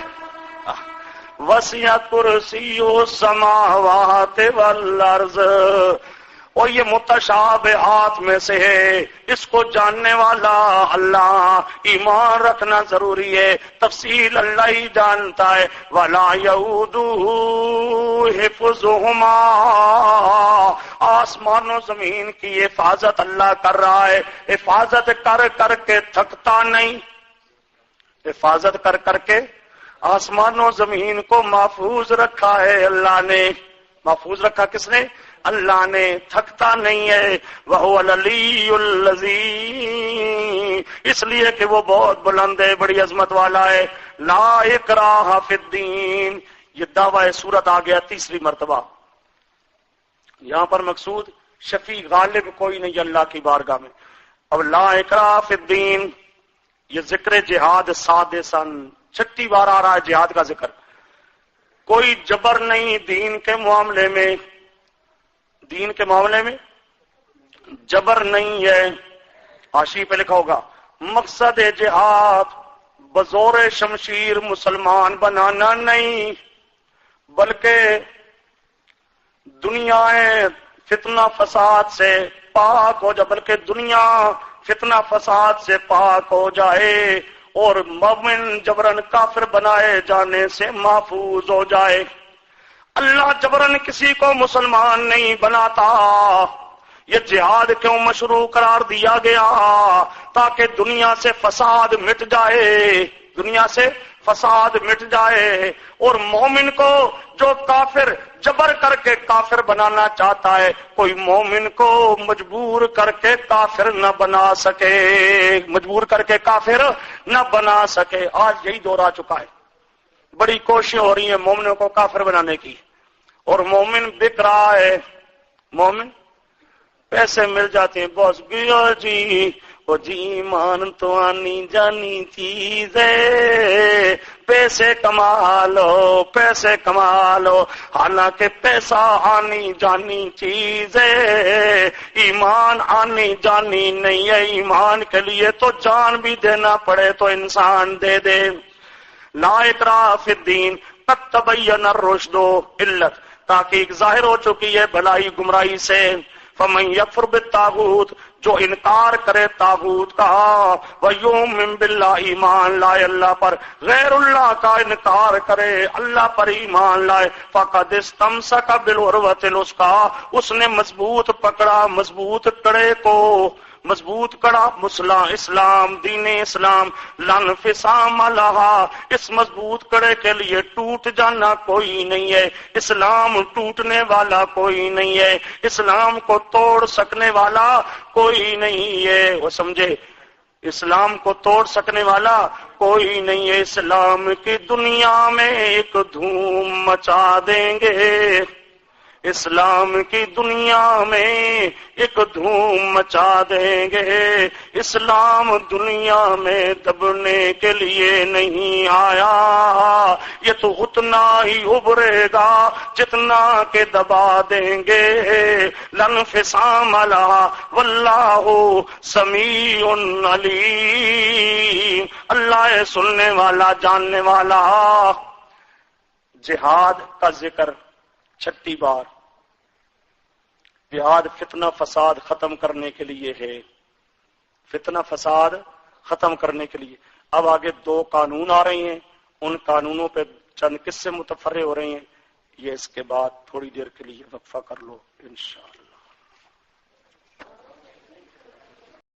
وسع کرسی السماوات والارض، اور یہ متشابہات میں سے ہے، اس کو جاننے والا اللہ، ایمان رکھنا ضروری ہے، تفصیل اللہ ہی جانتا ہے، ولا یعودہ حفظہما، آسمان و زمین کی حفاظت اللہ کر رہا ہے، حفاظت کر کر کے تھکتا نہیں، حفاظت کر کر کے آسمان و زمین کو محفوظ رکھا ہے اللہ نے، محفوظ رکھا کس نے؟ اللہ نے، تھکتا نہیں ہے، وَهُوَ الْعَلِيُّ الَّذِي، اس لیے کہ وہ بہت بلند ہے، بڑی عظمت والا ہے، لا اکراہ فی الدین، یہ دعویٰ سورت آ گیا تیسری مرتبہ، یہاں پر مقصود شفیع غالب کوئی نہیں اللہ کی بارگاہ میں، اب لا اکراہ فی الدین، یہ ذکر جہاد سادساً، 36 بار آ رہا ہے جہاد کا ذکر، کوئی جبر نہیں دین کے معاملے میں، دین کے معاملے میں جبر نہیں ہے، حاشیے پہ لکھا ہوگا مقصد جہاد بزور شمشیر مسلمان بنانا نہیں، بلکہ دنیا فتنہ فساد سے پاک ہو جائے، بلکہ دنیا فتنہ فساد سے پاک ہو جائے اور مومن جبرن کافر بنائے جانے سے محفوظ ہو جائے، اللہ جبرن کسی کو مسلمان نہیں بناتا، یہ جہاد کیوں مشروع قرار دیا گیا؟ تاکہ دنیا سے فساد مٹ جائے، دنیا سے فساد مٹ جائے، اور مومن کو جو کافر جبر کر کے کافر بنانا چاہتا ہے، کوئی مومن کو مجبور کر کے کافر نہ بنا سکے، مجبور کر کے کافر نہ بنا سکے۔ آج یہی دور آ چکا ہے، بڑی کوششیں ہو رہی ہیں مومنوں کو کافر بنانے کی، اور مومن بک رہا ہے، مومن پیسے مل جاتے ہیں، بس گیا جی وہ جی ایمان تو آنی جانی چیز ہے، پیسے کما لو پیسے کما لو، حالانکہ پیسہ آنی جانی چیز ہے، ایمان آنی جانی نہیں ہے، ایمان کے لیے تو جان بھی دینا پڑے تو انسان دے دے۔ لا اکراہ فی الدین قد تبین الرشد علت، تحقیق ظاہر ہو چکی ہے بھلائی گمراہی سے۔ فمن یکفر بالطاغوت، جو انکار کرے طاغوت کا، ویؤمن باللہ، ایمان لائے اللہ پر، غیر اللہ کا انکار کرے، اللہ پر ایمان لائے، فقد استمسک بالعروۃ الوثقی، اس نے مضبوط پکڑا مضبوط کڑے کو، مضبوط کڑا اسلام، دین اسلام، لا انفصام لہا، اس مضبوط کڑے کے لیے ٹوٹ جانا کوئی نہیں ہے، اسلام ٹوٹنے والا کوئی نہیں ہے، اسلام کو توڑ سکنے والا کوئی نہیں ہے، وہ سمجھے، اسلام کو توڑ سکنے والا کوئی نہیں ہے۔ اسلام کی دنیا میں ایک دھوم مچا دیں گے، اسلام کی دنیا میں ایک دھوم مچا دیں گے، اسلام دنیا میں دبنے کے لیے نہیں آیا، یہ تو اتنا ہی ابھرے گا جتنا کہ دبا دیں گے، لانفصام لہا واللہ سمیع علیم، اللہ ہے سننے والا جاننے والا۔ جہاد کا ذکر 36 بار، جہاد فتنہ فساد ختم کرنے کے لیے ہے، فتنہ فساد ختم کرنے کے لیے۔ اب آگے 2 قانون آ رہے ہیں، ان قانونوں پہ چند قصے متفرع ہو رہے ہیں، یہ اس کے بعد تھوڑی دیر کے لیے وقفہ کر لو انشاءاللہ۔